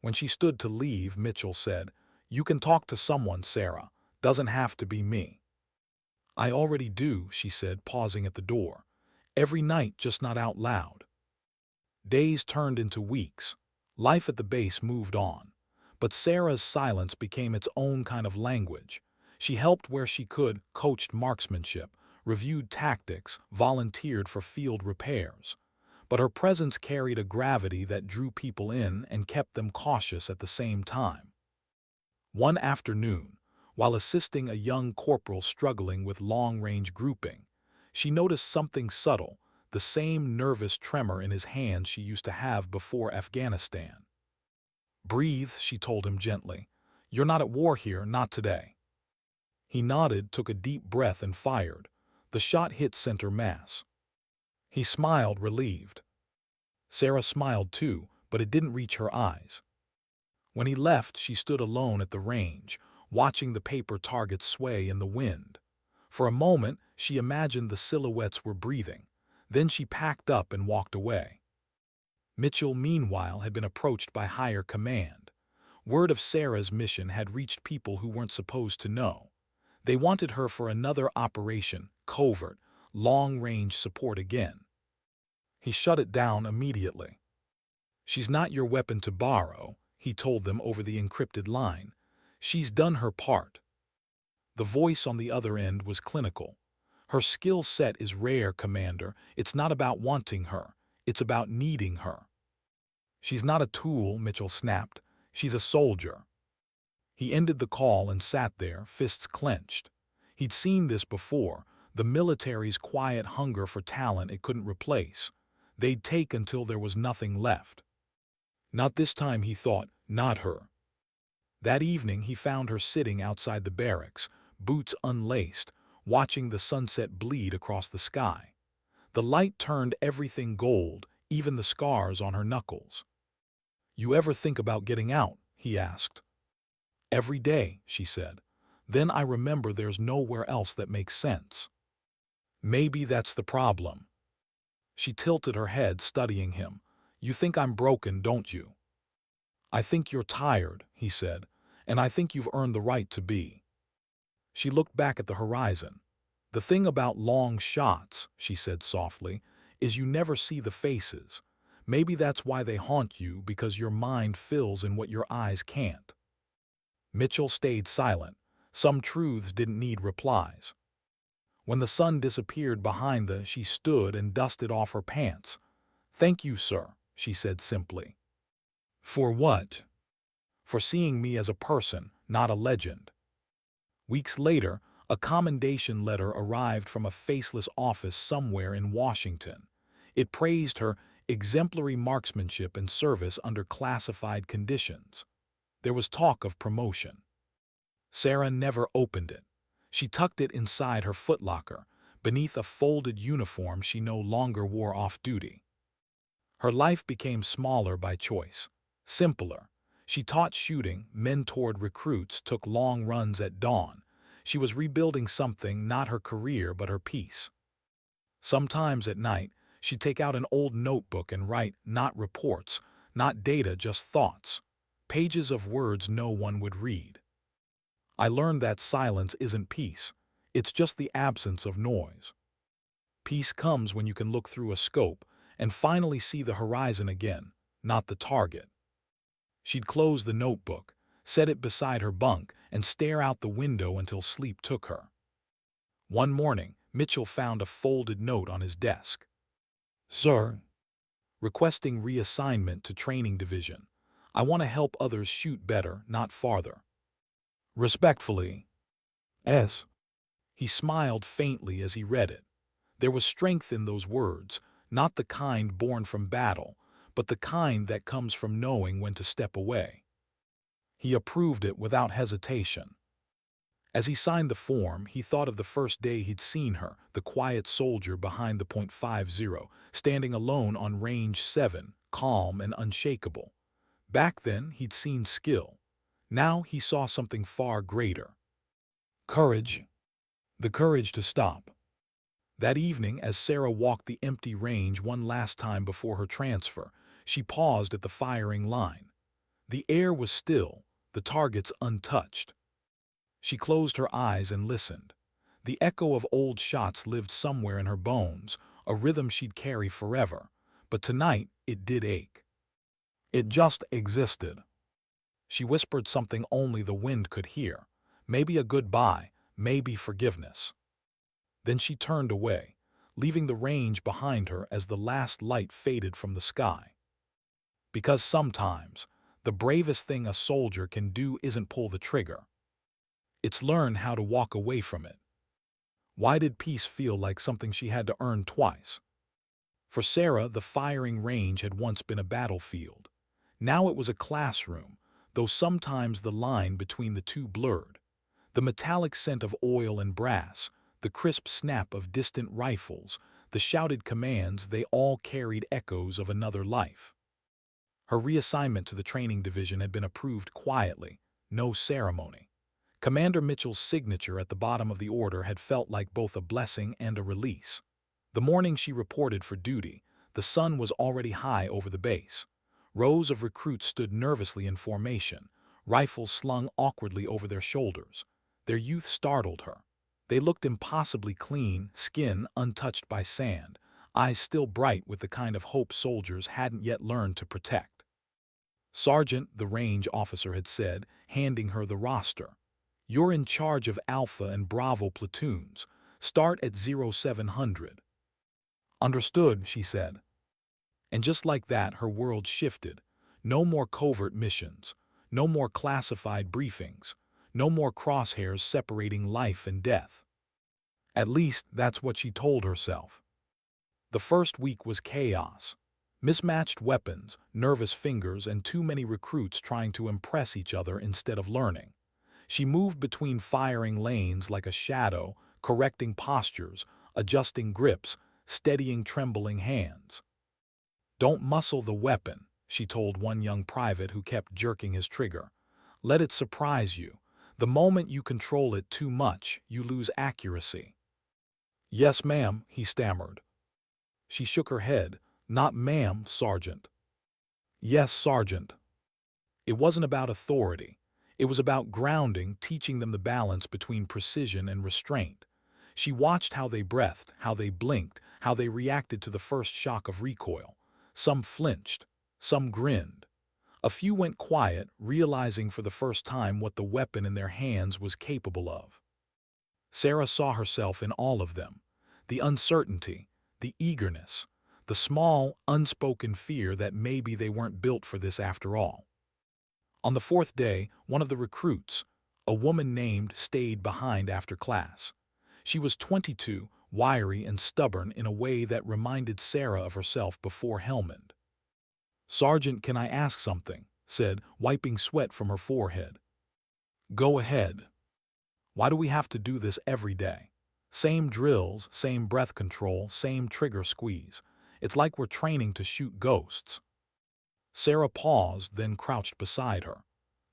When she stood to leave, Mitchell said, "You can talk to someone, Sarah. Doesn't have to be me." "I already do," she said, pausing at the door. "Every night, just not out loud." Days turned into weeks. Life at the base moved on. But Sarah's silence became its own kind of language. She helped where she could, coached marksmanship, reviewed tactics, volunteered for field repairs. But her presence carried a gravity that drew people in and kept them cautious at the same time. One afternoon, while assisting a young corporal struggling with long-range grouping, she noticed something subtle, the same nervous tremor in his hand she used to have before Afghanistan. "Breathe," she told him gently. "You're not at war here, not today." He nodded, took a deep breath, and fired. The shot hit center mass. He smiled, relieved. Sarah smiled too, but it didn't reach her eyes. When he left, she stood alone at the range, watching the paper targets sway in the wind. For a moment, she imagined the silhouettes were breathing. Then she packed up and walked away. Mitchell, meanwhile, had been approached by higher command. Word of Sarah's mission had reached people who weren't supposed to know. They wanted her for another operation, covert, long-range support again. He shut it down immediately. "She's not your weapon to borrow," he told them over the encrypted line. "She's done her part." The voice on the other end was clinical. "Her skill set is rare, Commander. It's not about wanting her. It's about needing her." "She's not a tool," Mitchell snapped. "She's a soldier." He ended the call and sat there, fists clenched. He'd seen this before, the military's quiet hunger for talent it couldn't replace. They'd take until there was nothing left. Not this time, he thought, not her. That evening he found her sitting outside the barracks, boots unlaced, watching the sunset bleed across the sky. The light turned everything gold, even the scars on her knuckles. "You ever think about getting out?" he asked. "Every day," she said. "Then I remember there's nowhere else that makes sense." "Maybe that's the problem." She tilted her head, studying him. "You think I'm broken, don't you?" "I think you're tired," he said, "and I think you've earned the right to be." She looked back at the horizon. "The thing about long shots," she said softly, "is you never see the faces. Maybe that's why they haunt you, because your mind fills in what your eyes can't." Mitchell stayed silent. Some truths didn't need replies. When the sun disappeared behind she stood and dusted off her pants. "Thank you, sir," she said simply. "For what?" "For seeing me as a person, not a legend." Weeks later, a commendation letter arrived from a faceless office somewhere in Washington. It praised her exemplary marksmanship and service under classified conditions. There was talk of promotion. Sarah never opened it. She tucked it inside her footlocker, beneath a folded uniform she no longer wore off-duty. Her life became smaller by choice, simpler. She taught shooting, mentored recruits, took long runs at dawn. She was rebuilding something, not her career but her peace. Sometimes at night, she'd take out an old notebook and write, not reports, not data, just thoughts. Pages of words no one would read. "I learned that silence isn't peace. It's just the absence of noise. Peace comes when you can look through a scope and finally see the horizon again, not the target." She'd close the notebook, set it beside her bunk, and stare out the window until sleep took her. One morning, Mitchell found a folded note on his desk. "Sir, requesting reassignment to training division. I want to help others shoot better, not farther. Respectfully, S." He smiled faintly as he read it. There was strength in those words, not the kind born from battle, but the kind that comes from knowing when to step away. He approved it without hesitation. As he signed the form, he thought of the first day he'd seen her, the quiet soldier behind the .50, standing alone on range 7, calm and unshakable. Back then, he'd seen skill. Now he saw something far greater. Courage. The courage to stop. That evening, as Sarah walked the empty range one last time before her transfer, she paused at the firing line. The air was still, the targets untouched. She closed her eyes and listened. The echo of old shots lived somewhere in her bones, a rhythm she'd carry forever. But tonight, it did ache. It just existed. She whispered something only the wind could hear. Maybe a goodbye, maybe forgiveness. Then she turned away, leaving the range behind her as the last light faded from the sky. Because sometimes, the bravest thing a soldier can do isn't pull the trigger. It's learn how to walk away from it. Why did peace feel like something she had to earn twice? For Sarah, the firing range had once been a battlefield. Now it was a classroom, though sometimes the line between the two blurred. The metallic scent of oil and brass, the crisp snap of distant rifles, the shouted commands, they all carried echoes of another life. Her reassignment to the training division had been approved quietly, no ceremony. Commander Mitchell's signature at the bottom of the order had felt like both a blessing and a release. The morning she reported for duty, the sun was already high over the base. Rows of recruits stood nervously in formation, rifles slung awkwardly over their shoulders. Their youth startled her. They looked impossibly clean, skin untouched by sand, eyes still bright with the kind of hope soldiers hadn't yet learned to protect. "Sergeant," the range officer had said, handing her the roster. "You're in charge of Alpha and Bravo platoons. Start at 0700. "Understood," she said. And just like that, her world shifted. No more covert missions. No more classified briefings. No more crosshairs separating life and death. At least, that's what she told herself. The first week was chaos. Mismatched weapons, nervous fingers, and too many recruits trying to impress each other instead of learning. She moved between firing lanes like a shadow, correcting postures, adjusting grips, steadying trembling hands. "Don't muscle the weapon," she told one young private who kept jerking his trigger. "Let it surprise you. The moment you control it too much, you lose accuracy." "Yes, ma'am," he stammered. She shook her head. "Not ma'am, Sergeant." "Yes, Sergeant." It wasn't about authority. It was about grounding, teaching them the balance between precision and restraint. She watched how they breathed, how they blinked, how they reacted to the first shock of recoil. Some flinched, some grinned. A few went quiet, realizing for the first time what the weapon in their hands was capable of. Sarah saw herself in all of them. The uncertainty, the eagerness, the small, unspoken fear that maybe they weren't built for this after all. On the fourth day, one of the recruits, a woman named, stayed behind after class. She was 22, wiry and stubborn in a way that reminded Sarah of herself before Helmand. "Sergeant, can I ask something?" said, wiping sweat from her forehead. "Go ahead." "Why do we have to do this every day? Same drills, same breath control, same trigger squeeze. It's like we're training to shoot ghosts." Sarah paused, then crouched beside her.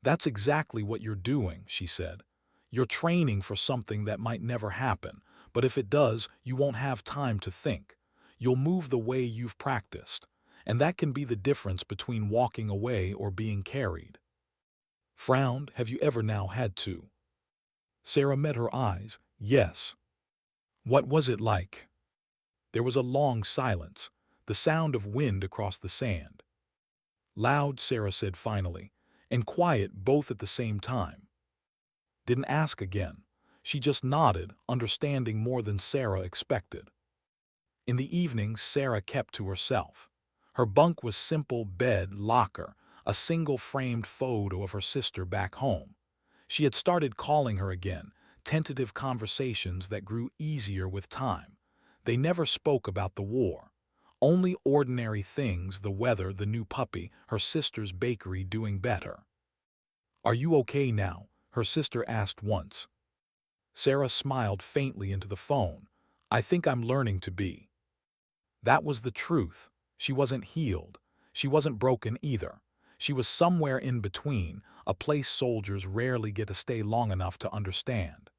"That's exactly what you're doing," she said. "You're training for something that might never happen, but if it does, you won't have time to think. You'll move the way you've practiced, and that can be the difference between walking away or being carried." Frowned. "Have you ever now had to?" Sarah met her eyes. "Yes." "What was it like?" There was a long silence, the sound of wind across the sand. "Loud," Sarah said finally, "and quiet both at the same time." Didn't ask again. She just nodded, understanding more than Sarah expected. In the evenings, Sarah kept to herself. Her bunk was simple bed, locker, a single framed photo of her sister back home. She had started calling her again, tentative conversations that grew easier with time. They never spoke about the war. Only ordinary things, the weather, the new puppy, her sister's bakery doing better. "Are you okay now?" her sister asked once. Sarah smiled faintly into the phone. "I think I'm learning to be." That was the truth. She wasn't healed. She wasn't broken either. She was somewhere in between, a place soldiers rarely get to stay long enough to understand.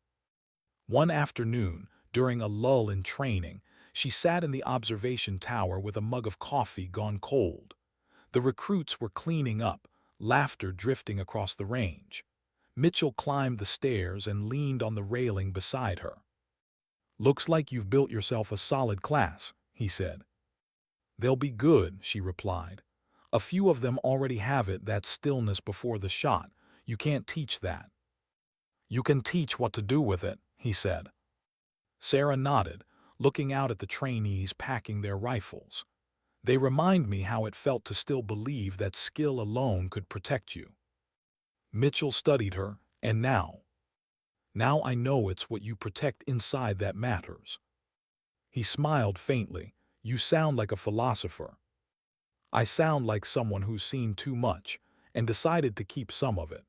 One afternoon, during a lull in training, she sat in the observation tower with a mug of coffee gone cold. The recruits were cleaning up, laughter drifting across the range. Mitchell climbed the stairs and leaned on the railing beside her. "Looks like you've built yourself a solid class," he said. "They'll be good," she replied. "A few of them already have it, that stillness before the shot. You can't teach that." "You can teach what to do with it," he said. Sarah nodded, looking out at the trainees packing their rifles. "They remind me how it felt to still believe that skill alone could protect you." Mitchell studied her, and now I know it's what you protect inside that matters." He smiled faintly. "You sound like a philosopher." "I sound like someone who's seen too much and decided to keep some of it."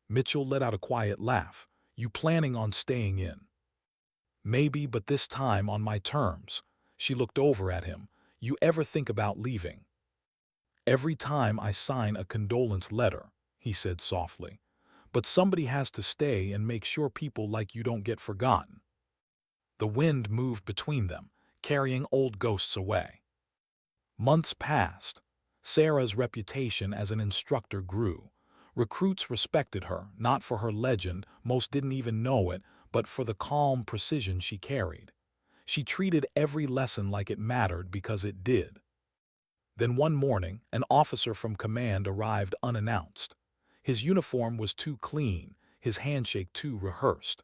Mitchell let out a quiet laugh. "You planning on staying in?" "Maybe, but this time on my terms." She looked over at him. "You ever think about leaving?" "Every time I sign a condolence letter," he said softly. "But somebody has to stay and make sure people like you don't get forgotten." The wind moved between them, carrying old ghosts away. Months passed. Sarah's reputation as an instructor grew. Recruits respected her, not for her legend, most didn't even know it, but for the calm precision she carried. She treated every lesson like it mattered because it did. Then one morning, an officer from command arrived unannounced. His uniform was too clean, his handshake too rehearsed.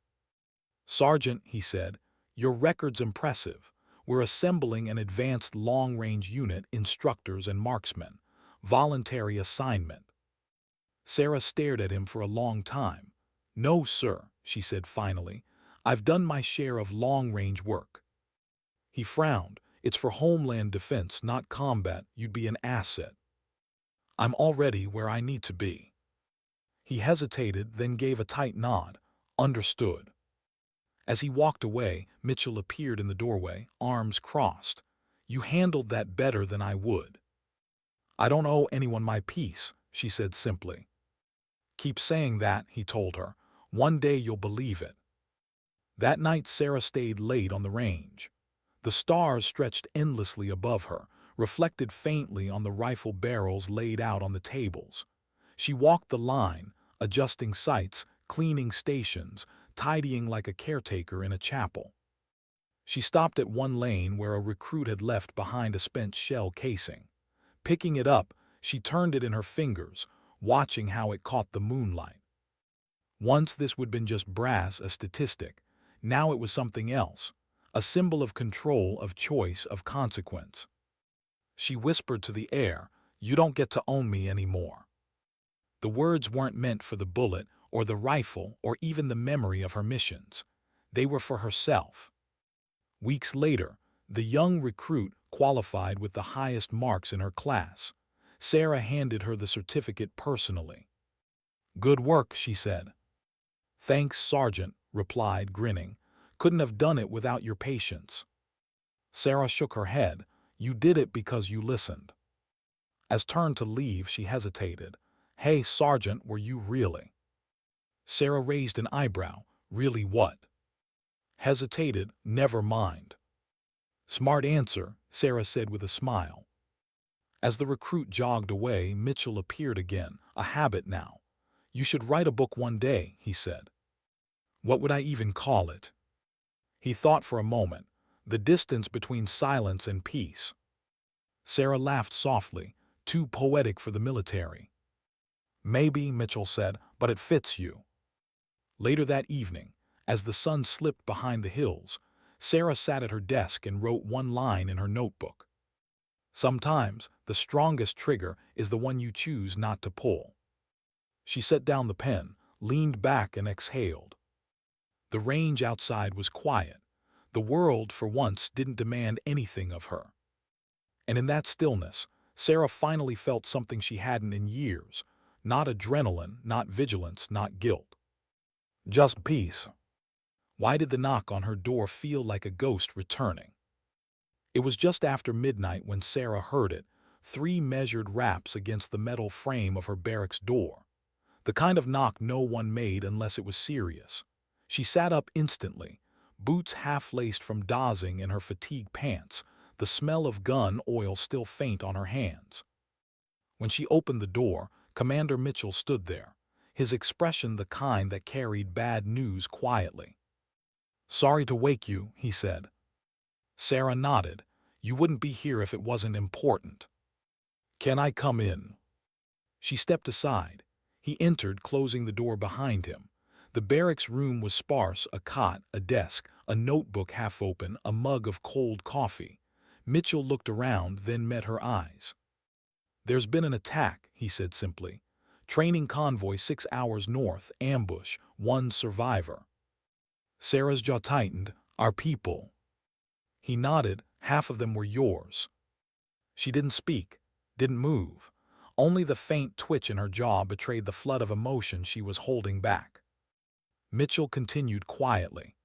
"Sergeant," he said, "your record's impressive. We're assembling an advanced long-range unit, instructors and marksmen. Voluntary assignment." Sarah stared at him for a long time. "No, sir," she said finally. "I've done my share of long-range work." He frowned. "It's for homeland defense, not combat. You'd be an asset." "I'm already where I need to be." He hesitated, then gave a tight nod. "Understood." As he walked away, Mitchell appeared in the doorway, arms crossed. "You handled that better than I would." "I don't owe anyone my peace," she said simply. "Keep saying that," he told her. "One day you'll believe it." That night Sarah stayed late on the range. The stars stretched endlessly above her, reflected faintly on the rifle barrels laid out on the tables. She walked the line, adjusting sights, cleaning stations, tidying like a caretaker in a chapel. She stopped at one lane where a recruit had left behind a spent shell casing. Picking it up, she turned it in her fingers, watching how it caught the moonlight. Once this would have been just brass, a statistic. Now it was something else, a symbol of control, of choice, of consequence. She whispered to the air, "You don't get to own me anymore." The words weren't meant for the bullet or the rifle or even the memory of her missions. They were for herself. Weeks later, the young recruit qualified with the highest marks in her class. Sarah handed her the certificate personally. "Good work," she said. "Thanks, Sergeant," replied, grinning. "Couldn't have done it without your patience." Sarah shook her head. "You did it because you listened." As turned to leave, she hesitated. "Hey, Sergeant, were you really?" Sarah raised an eyebrow. "Really what?" Hesitated. "Never mind." "Smart answer," Sarah said with a smile. As the recruit jogged away, Mitchell appeared again, a habit now. "You should write a book one day," he said. "What would I even call it?" He thought for a moment. "The distance between silence and peace." Sarah laughed softly. "Too poetic for the military." "Maybe," Mitchell said, "but it fits you." Later that evening, as the sun slipped behind the hills, Sarah sat at her desk and wrote one line in her notebook. "Sometimes, the strongest trigger is the one you choose not to pull." She set down the pen, leaned back and exhaled. The range outside was quiet. The world, for once, didn't demand anything of her. And in that stillness, Sarah finally felt something she hadn't in years. Not adrenaline, not vigilance, not guilt. Just peace. Why did the knock on her door feel like a ghost returning? It was just after midnight when Sarah heard it, 3 measured raps against the metal frame of her barracks door. The kind of knock no one made unless it was serious. She sat up instantly, boots half-laced from dozing in her fatigue pants, the smell of gun oil still faint on her hands. When she opened the door, Commander Mitchell stood there, his expression the kind that carried bad news quietly. "Sorry to wake you," he said. Sarah nodded. "You wouldn't be here if it wasn't important." "Can I come in?" She stepped aside. He entered, closing the door behind him. The barracks room was sparse, a cot, a desk, a notebook half open, a mug of cold coffee. Mitchell looked around, then met her eyes. "There's been an attack," he said simply. "Training convoy 6 hours north, ambush, 1 survivor." Sarah's jaw tightened. "Our people." He nodded. "Half of them were yours." She didn't speak, didn't move. Only the faint twitch in her jaw betrayed the flood of emotion she was holding back. Mitchell continued quietly.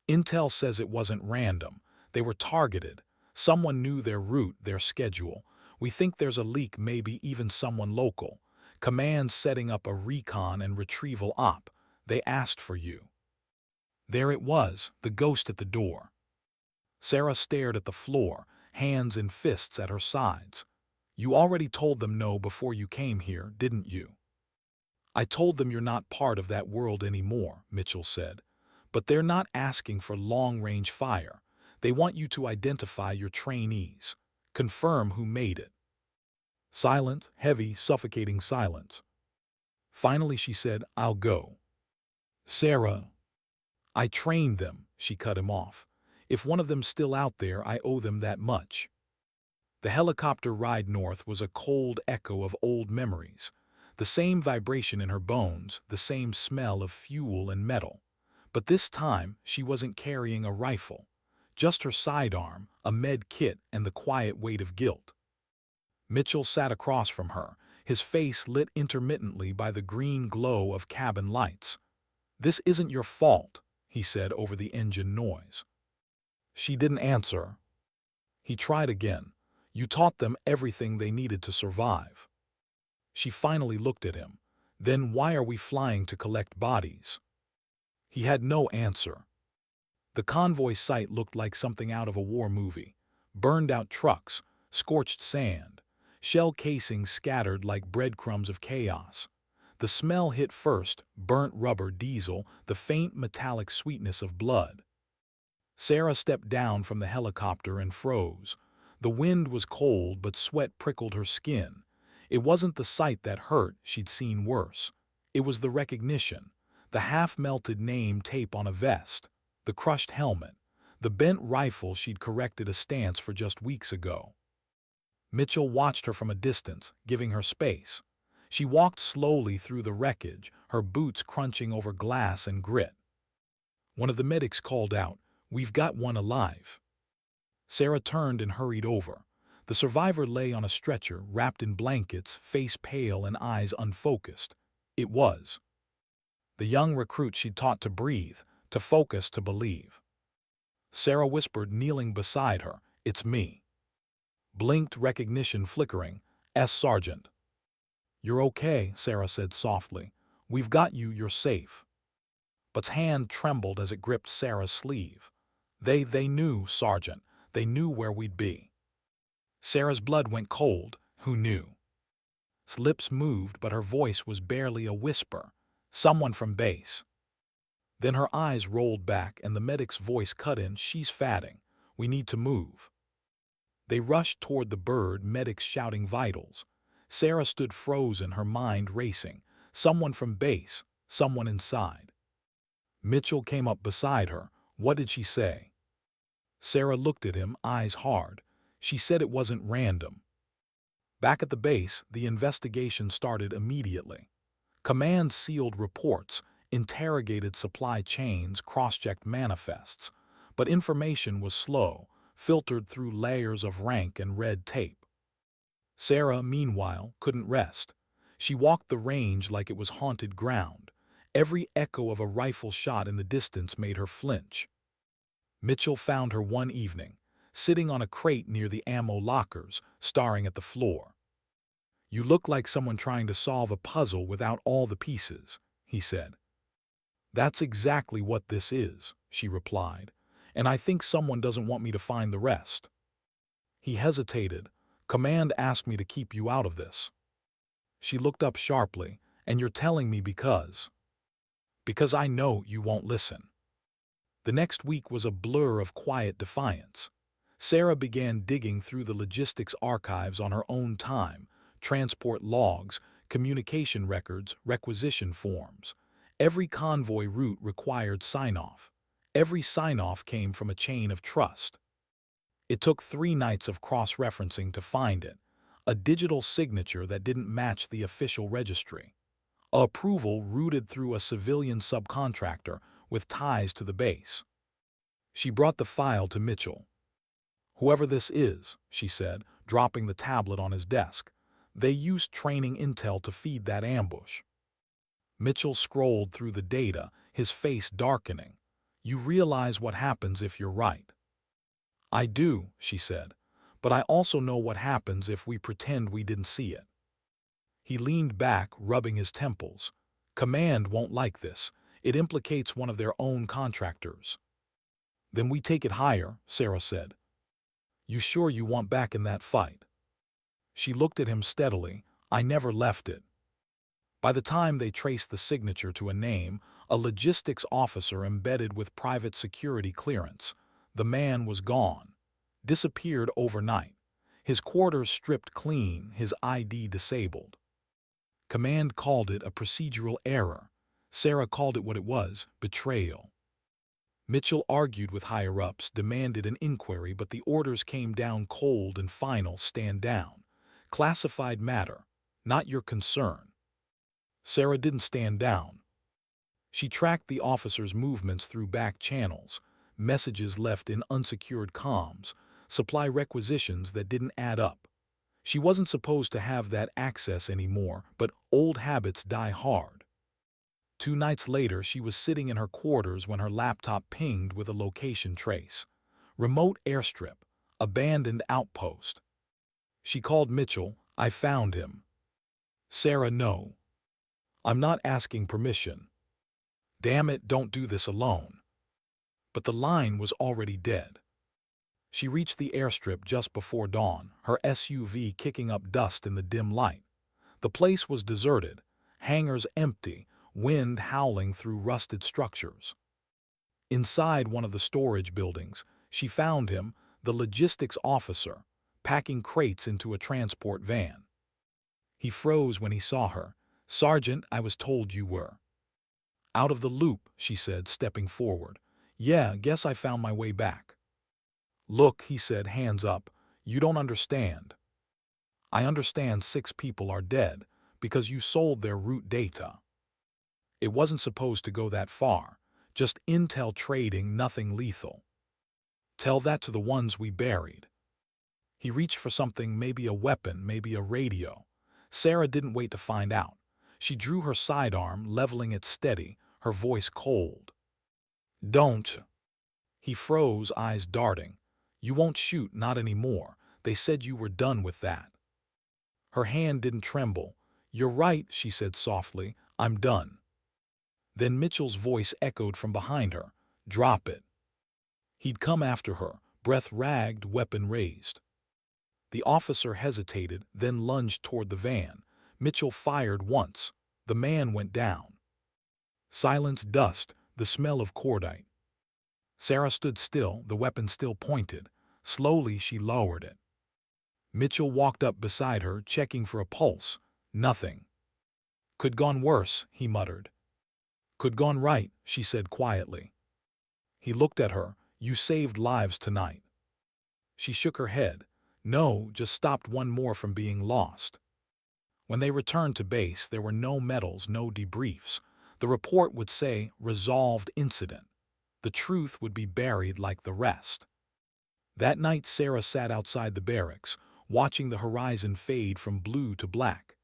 "Intel says it wasn't random. They were targeted. Someone knew their route, their schedule. We think there's a leak, maybe even someone local. Command's setting up a recon and retrieval op. They asked for you." There it was, the ghost at the door. Sarah stared at the floor, hands in fists at her sides. "You already told them no before you came here, didn't you?" "I told them you're not part of that world anymore," Mitchell said. "But they're not asking for long-range fire. They want you to identify your trainees, confirm who made it." Silent, heavy, suffocating silence. Finally she said, "I'll go." "Sarah." "I trained them," she cut him off. "If one of them's still out there, I owe them that much." The helicopter ride north was a cold echo of old memories. The same vibration in her bones, the same smell of fuel and metal. But this time, she wasn't carrying a rifle. Just her sidearm, a med kit, and the quiet weight of guilt. Mitchell sat across from her, his face lit intermittently by the green glow of cabin lights. "This isn't your fault," he said over the engine noise. She didn't answer. He tried again. "You taught them everything they needed to survive." She finally looked at him. "Then why are we flying to collect bodies?" He had no answer. The convoy site looked like something out of a war movie. Burned-out trucks, scorched sand, shell casings scattered like breadcrumbs of chaos. The smell hit first, burnt rubber, diesel, the faint metallic sweetness of blood. Sarah stepped down from the helicopter and froze. The wind was cold, but sweat prickled her skin. It wasn't the sight that hurt, she'd seen worse. It was the recognition, the half-melted name tape on a vest, the crushed helmet, the bent rifle she'd corrected a stance for just weeks ago. Mitchell watched her from a distance, giving her space. She walked slowly through the wreckage, her boots crunching over glass and grit. One of the medics called out, "We've got one alive." Sarah turned and hurried over. The survivor lay on a stretcher, wrapped in blankets, face pale and eyes unfocused. It was the young recruit she'd taught to breathe, to focus, to believe. Sarah whispered, kneeling beside her, "It's me." Blinked, recognition flickering. "S. Sergeant." "You're okay," Sarah said softly. "We've got you, you're safe." But's hand trembled as it gripped Sarah's sleeve. They knew, Sergeant. They knew where we'd be." Sarah's blood went cold. Who knew? His lips moved, but her voice was barely a whisper. "Someone from base." Then her eyes rolled back and the medic's voice cut in, "She's fatting. We need to move." They rushed toward the bird, medics shouting vitals. Sarah stood frozen, her mind racing. Someone from base, someone inside. Mitchell came up beside her. "What did she say?" Sarah looked at him, eyes hard. "She said it wasn't random." Back at the base, the investigation started immediately. Command sealed reports, interrogated supply chains, cross-checked manifests. But information was slow, filtered through layers of rank and red tape. Sarah, meanwhile, couldn't rest. She walked the range like it was haunted ground. Every echo of a rifle shot in the distance made her flinch. Mitchell found her one evening, sitting on a crate near the ammo lockers, staring at the floor. "You look like someone trying to solve a puzzle without all the pieces," he said. "That's exactly what this is," she replied, "and I think someone doesn't want me to find the rest." He hesitated. "Command asked me to keep you out of this." She looked up sharply. "And you're telling me because I know you won't listen." The next week was a blur of quiet defiance. Sarah began digging through the logistics archives on her own time, transport logs, communication records, requisition forms. Every convoy route required sign-off. Every sign-off came from a chain of trust. It took 3 nights of cross-referencing to find it, a digital signature that didn't match the official registry. Approval routed through a civilian subcontractor with ties to the base. She brought the file to Mitchell. "Whoever this is," she said, dropping the tablet on his desk, "they used training intel to feed that ambush." Mitchell scrolled through the data, his face darkening. "You realize what happens if you're right." "I do," she said, "but I also know what happens if we pretend we didn't see it." He leaned back, rubbing his temples. "Command won't like this. It implicates one of their own contractors." "Then we take it higher," Sarah said. "You sure you want back in that fight?" She looked at him steadily. "I never left it." By the time they traced the signature to a name, a logistics officer embedded with private security clearance, the man was gone. Disappeared overnight. His quarters stripped clean, his ID disabled. Command called it a procedural error. Sarah called it what it was, betrayal. Mitchell argued with higher-ups, demanded an inquiry, but the orders came down cold and final: stand down. Classified matter, not your concern. Sarah didn't stand down. She tracked the officer's movements through back channels, messages left in unsecured comms, supply requisitions that didn't add up. She wasn't supposed to have that access anymore, but old habits die hard. 2 nights later, she was sitting in her quarters when her laptop pinged with a location trace. Remote airstrip, abandoned outpost. She called Mitchell. I found him. Sarah, no. I'm not asking permission. Damn it, don't do this alone. But the line was already dead. She reached the airstrip just before dawn, her SUV kicking up dust in the dim light. The place was deserted, hangars empty, wind howling through rusted structures. Inside one of the storage buildings, she found him, the logistics officer, packing crates into a transport van. He froze when he saw her. Sergeant, I was told you were. Out of the loop, she said, stepping forward. Yeah, guess I found my way back. Look, he said, hands up, you don't understand. I understand 6 people are dead because you sold their root data. It wasn't supposed to go that far, just intel trading, nothing lethal. Tell that to the ones we buried. He reached for something, maybe a weapon, maybe a radio. Sarah didn't wait to find out. She drew her sidearm, leveling it steady, her voice cold. Don't. He froze, eyes darting. You won't shoot, not anymore. They said you were done with that. Her hand didn't tremble. You're right, she said softly. I'm done. Then Mitchell's voice echoed from behind her. Drop it. He'd come after her, breath ragged, weapon raised. The officer hesitated, then lunged toward the van. Mitchell fired once. The man went down. Silence, dust, the smell of cordite. Sarah stood still, the weapon still pointed. Slowly she lowered it. Mitchell walked up beside her, checking for a pulse. Nothing. Could gone worse, he muttered. Could gone right, she said quietly. He looked at her. You saved lives tonight. She shook her head. No, just stopped one more from being lost. When they returned to base, there were no medals, no debriefs. The report would say, resolved incident. The truth would be buried like the rest. That night, Sarah sat outside the barracks, watching the horizon fade from blue to black.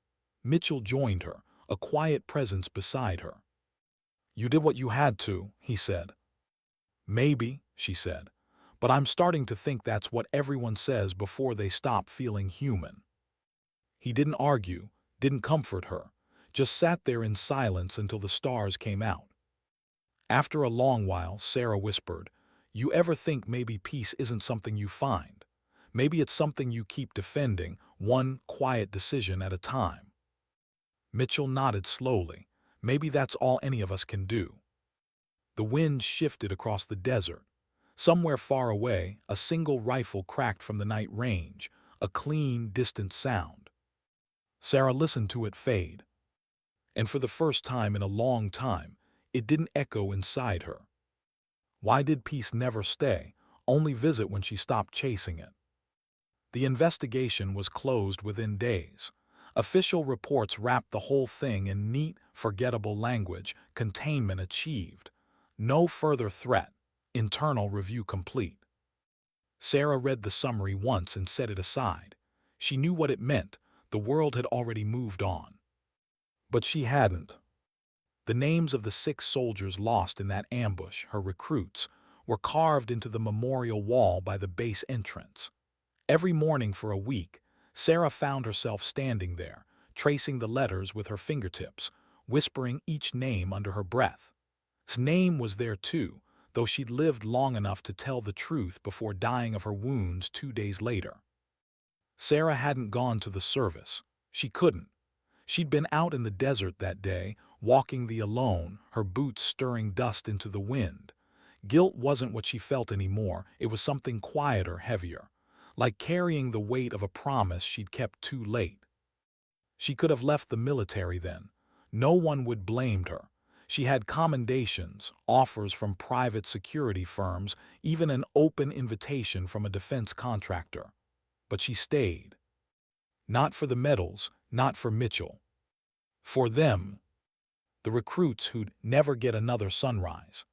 Mitchell joined her, a quiet presence beside her. You did what you had to, he said. Maybe, she said, but I'm starting to think that's what everyone says before they stop feeling human. He didn't argue, didn't comfort her, just sat there in silence until the stars came out. After a long while, Sarah whispered, You ever think maybe peace isn't something you find? Maybe it's something you keep defending, one quiet decision at a time. Mitchell nodded slowly. Maybe that's all any of us can do. The wind shifted across the desert. Somewhere far away, a single rifle cracked from the night range, a clean, distant sound. Sarah listened to it fade. And for the first time in a long time, it didn't echo inside her. Why did peace never stay, only visit when she stopped chasing it? The investigation was closed within days. Official reports wrapped the whole thing in neat, forgettable language. Containment achieved. No further threat. Internal review complete. Sarah read the summary once and set it aside. She knew what it meant. The world had already moved on. But she hadn't. The names of the 6 soldiers lost in that ambush, her recruits, were carved into the memorial wall by the base entrance. Every morning for a week, Sarah found herself standing there, tracing the letters with her fingertips, whispering each name under her breath. His name was there too, though she'd lived long enough to tell the truth before dying of her wounds 2 days later. Sarah hadn't gone to the service. She couldn't. She'd been out in the desert that day, walking the alone, her boots stirring dust into the wind. Guilt wasn't what she felt anymore. It was something quieter, heavier, like carrying the weight of a promise she'd kept too late. She could have left the military then. No one would blame her. She had commendations, offers from private security firms, even an open invitation from a defense contractor. But she stayed. Not for the medals, not for Mitchell. For them. the recruits who'd never get another sunrise.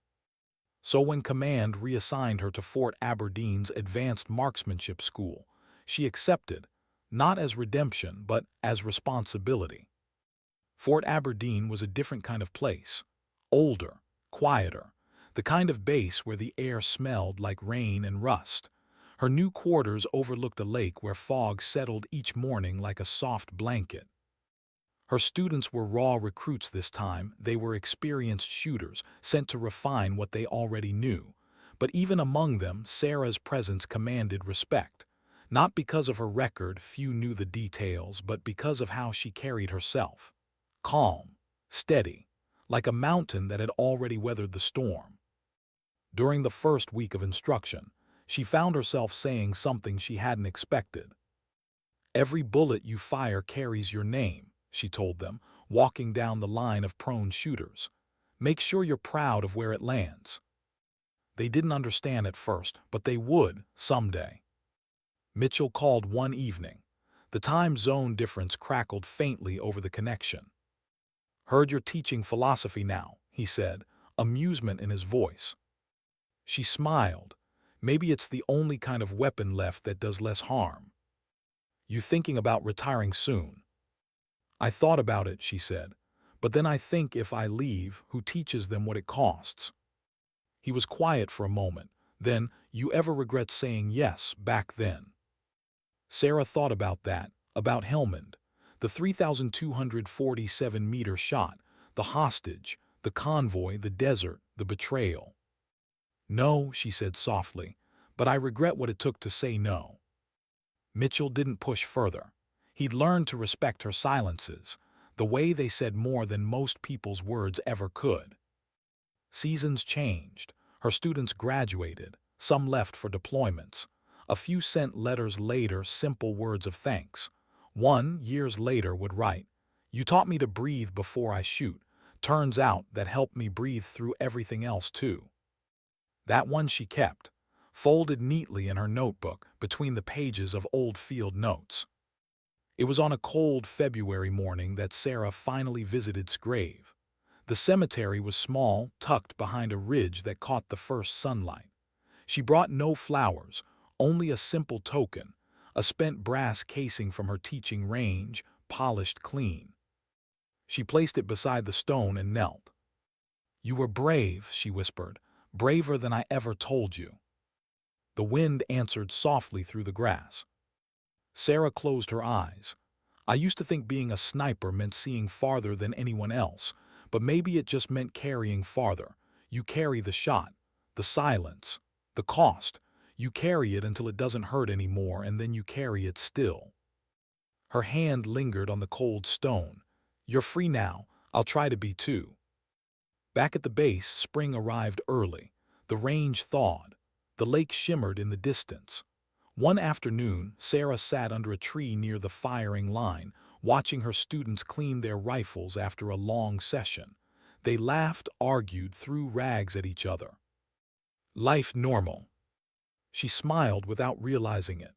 So when command reassigned her to Fort Aberdeen's Advanced Marksmanship School, she accepted, not as redemption but as responsibility. Fort Aberdeen was a different kind of place, older, quieter, the kind of base where the air smelled like rain and rust. Her new quarters overlooked a lake where fog settled each morning like a soft blanket. Her students were raw recruits this time. They were experienced shooters, sent to refine what they already knew. But even among them, Sarah's presence commanded respect. Not because of her record, few knew the details, but because of how she carried herself. Calm, steady, like a mountain that had already weathered the storm. During the first week of instruction, she found herself saying something she hadn't expected. "Every bullet you fire carries your name," she told them, walking down the line of prone shooters. "Make sure you're proud of where it lands." They didn't understand at first, but they would someday. Mitchell called one evening. The time zone difference crackled faintly over the connection. "Heard you're teaching philosophy now," he said, amusement in his voice. She smiled. "Maybe it's the only kind of weapon left that does less harm." "You thinking about retiring soon?" "I thought about it," she said. "But then I think if I leave, who teaches them what it costs?" He was quiet for a moment. Then, "You ever regret saying yes back then?" Sarah thought about that, about Helmand, the 3,247-meter shot, the hostage, the convoy, the desert, the betrayal. "No," she said softly, "but I regret what it took to say no." Mitchell didn't push further. He'd learned to respect her silences, the way they said more than most people's words ever could. Seasons changed. Her students graduated, some left for deployments. A few sent letters later, simple words of thanks. One, years later, would write, "You taught me to breathe before I shoot. Turns out that helped me breathe through everything else too." That one she kept, folded neatly in her notebook between the pages of old field notes. It was on a cold February morning that Sarah finally visited grave. The cemetery was small, tucked behind a ridge that caught the first sunlight. She brought no flowers, only a simple token, a spent brass casing from her teaching range, polished clean. She placed it beside the stone and knelt. "You were brave," she whispered, "braver than I ever told you." The wind answered softly through the grass. Sarah closed her eyes. "I used to think being a sniper meant seeing farther than anyone else, but maybe it just meant carrying farther. You carry the shot, the silence, the cost. You carry it until it doesn't hurt anymore, and then you carry it still." Her hand lingered on the cold stone. "You're free now. I'll try to be too." Back at the base, spring arrived early. The range thawed. The lake shimmered in the distance. One afternoon, Sarah sat under a tree near the firing line, watching her students clean their rifles after a long session. They laughed, argued, threw rags at each other. Life normal. She smiled without realizing it.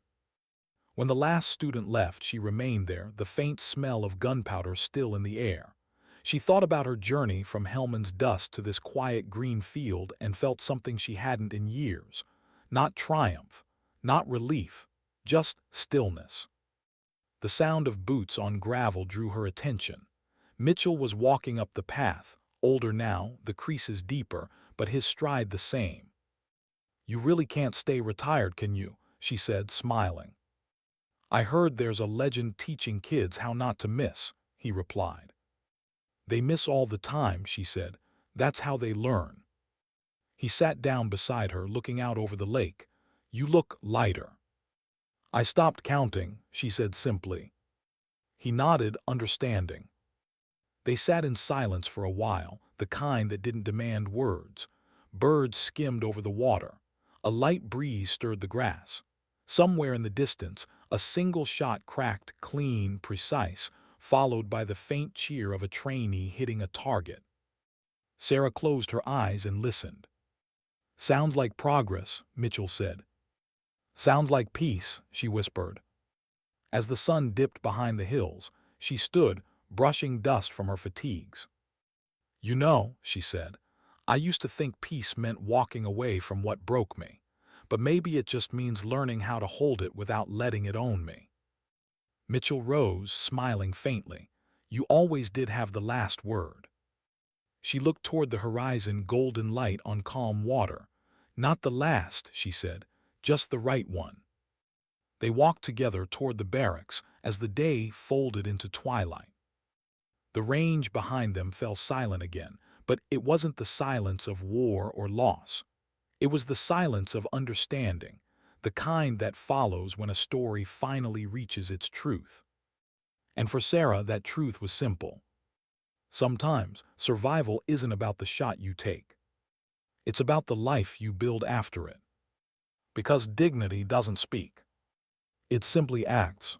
When the last student left, she remained there, the faint smell of gunpowder still in the air. She thought about her journey from Hellman's dust to this quiet green field and felt something she hadn't in years. Not triumph, not relief, just stillness. The sound of boots on gravel drew her attention. Mitchell was walking up the path, older now, the creases deeper, but his stride the same. "You really can't stay retired, can you?" she said, smiling. "I heard there's a legend teaching kids how not to miss," he replied. "They miss all the time," she said. "That's how they learn." He sat down beside her, looking out over the lake. "You look lighter." "I stopped counting," she said simply. He nodded, understanding. They sat in silence for a while, the kind that didn't demand words. Birds skimmed over the water. A light breeze stirred the grass. Somewhere in the distance, a single shot cracked, clean, precise, followed by the faint cheer of a trainee hitting a target. Sarah closed her eyes and listened. "Sounds like progress," Mitchell said. "Sounds like peace," she whispered. As the sun dipped behind the hills, she stood, brushing dust from her fatigues. You know, she said, I used to think peace meant walking away from what broke me, but maybe it just means learning how to hold it without letting it own me. Mitchell rose, smiling faintly. You always did have the last word. She looked toward the horizon, golden light on calm water. Not the last, she said, just the right one. They walked together toward the barracks as the day folded into twilight. The range behind them fell silent again, but it wasn't the silence of war or loss. It was the silence of understanding, the kind that follows when a story finally reaches its truth. And for Sarah, that truth was simple. Sometimes survival isn't about the shot you take. It's about the life you build after it. Because dignity doesn't speak. It simply acts.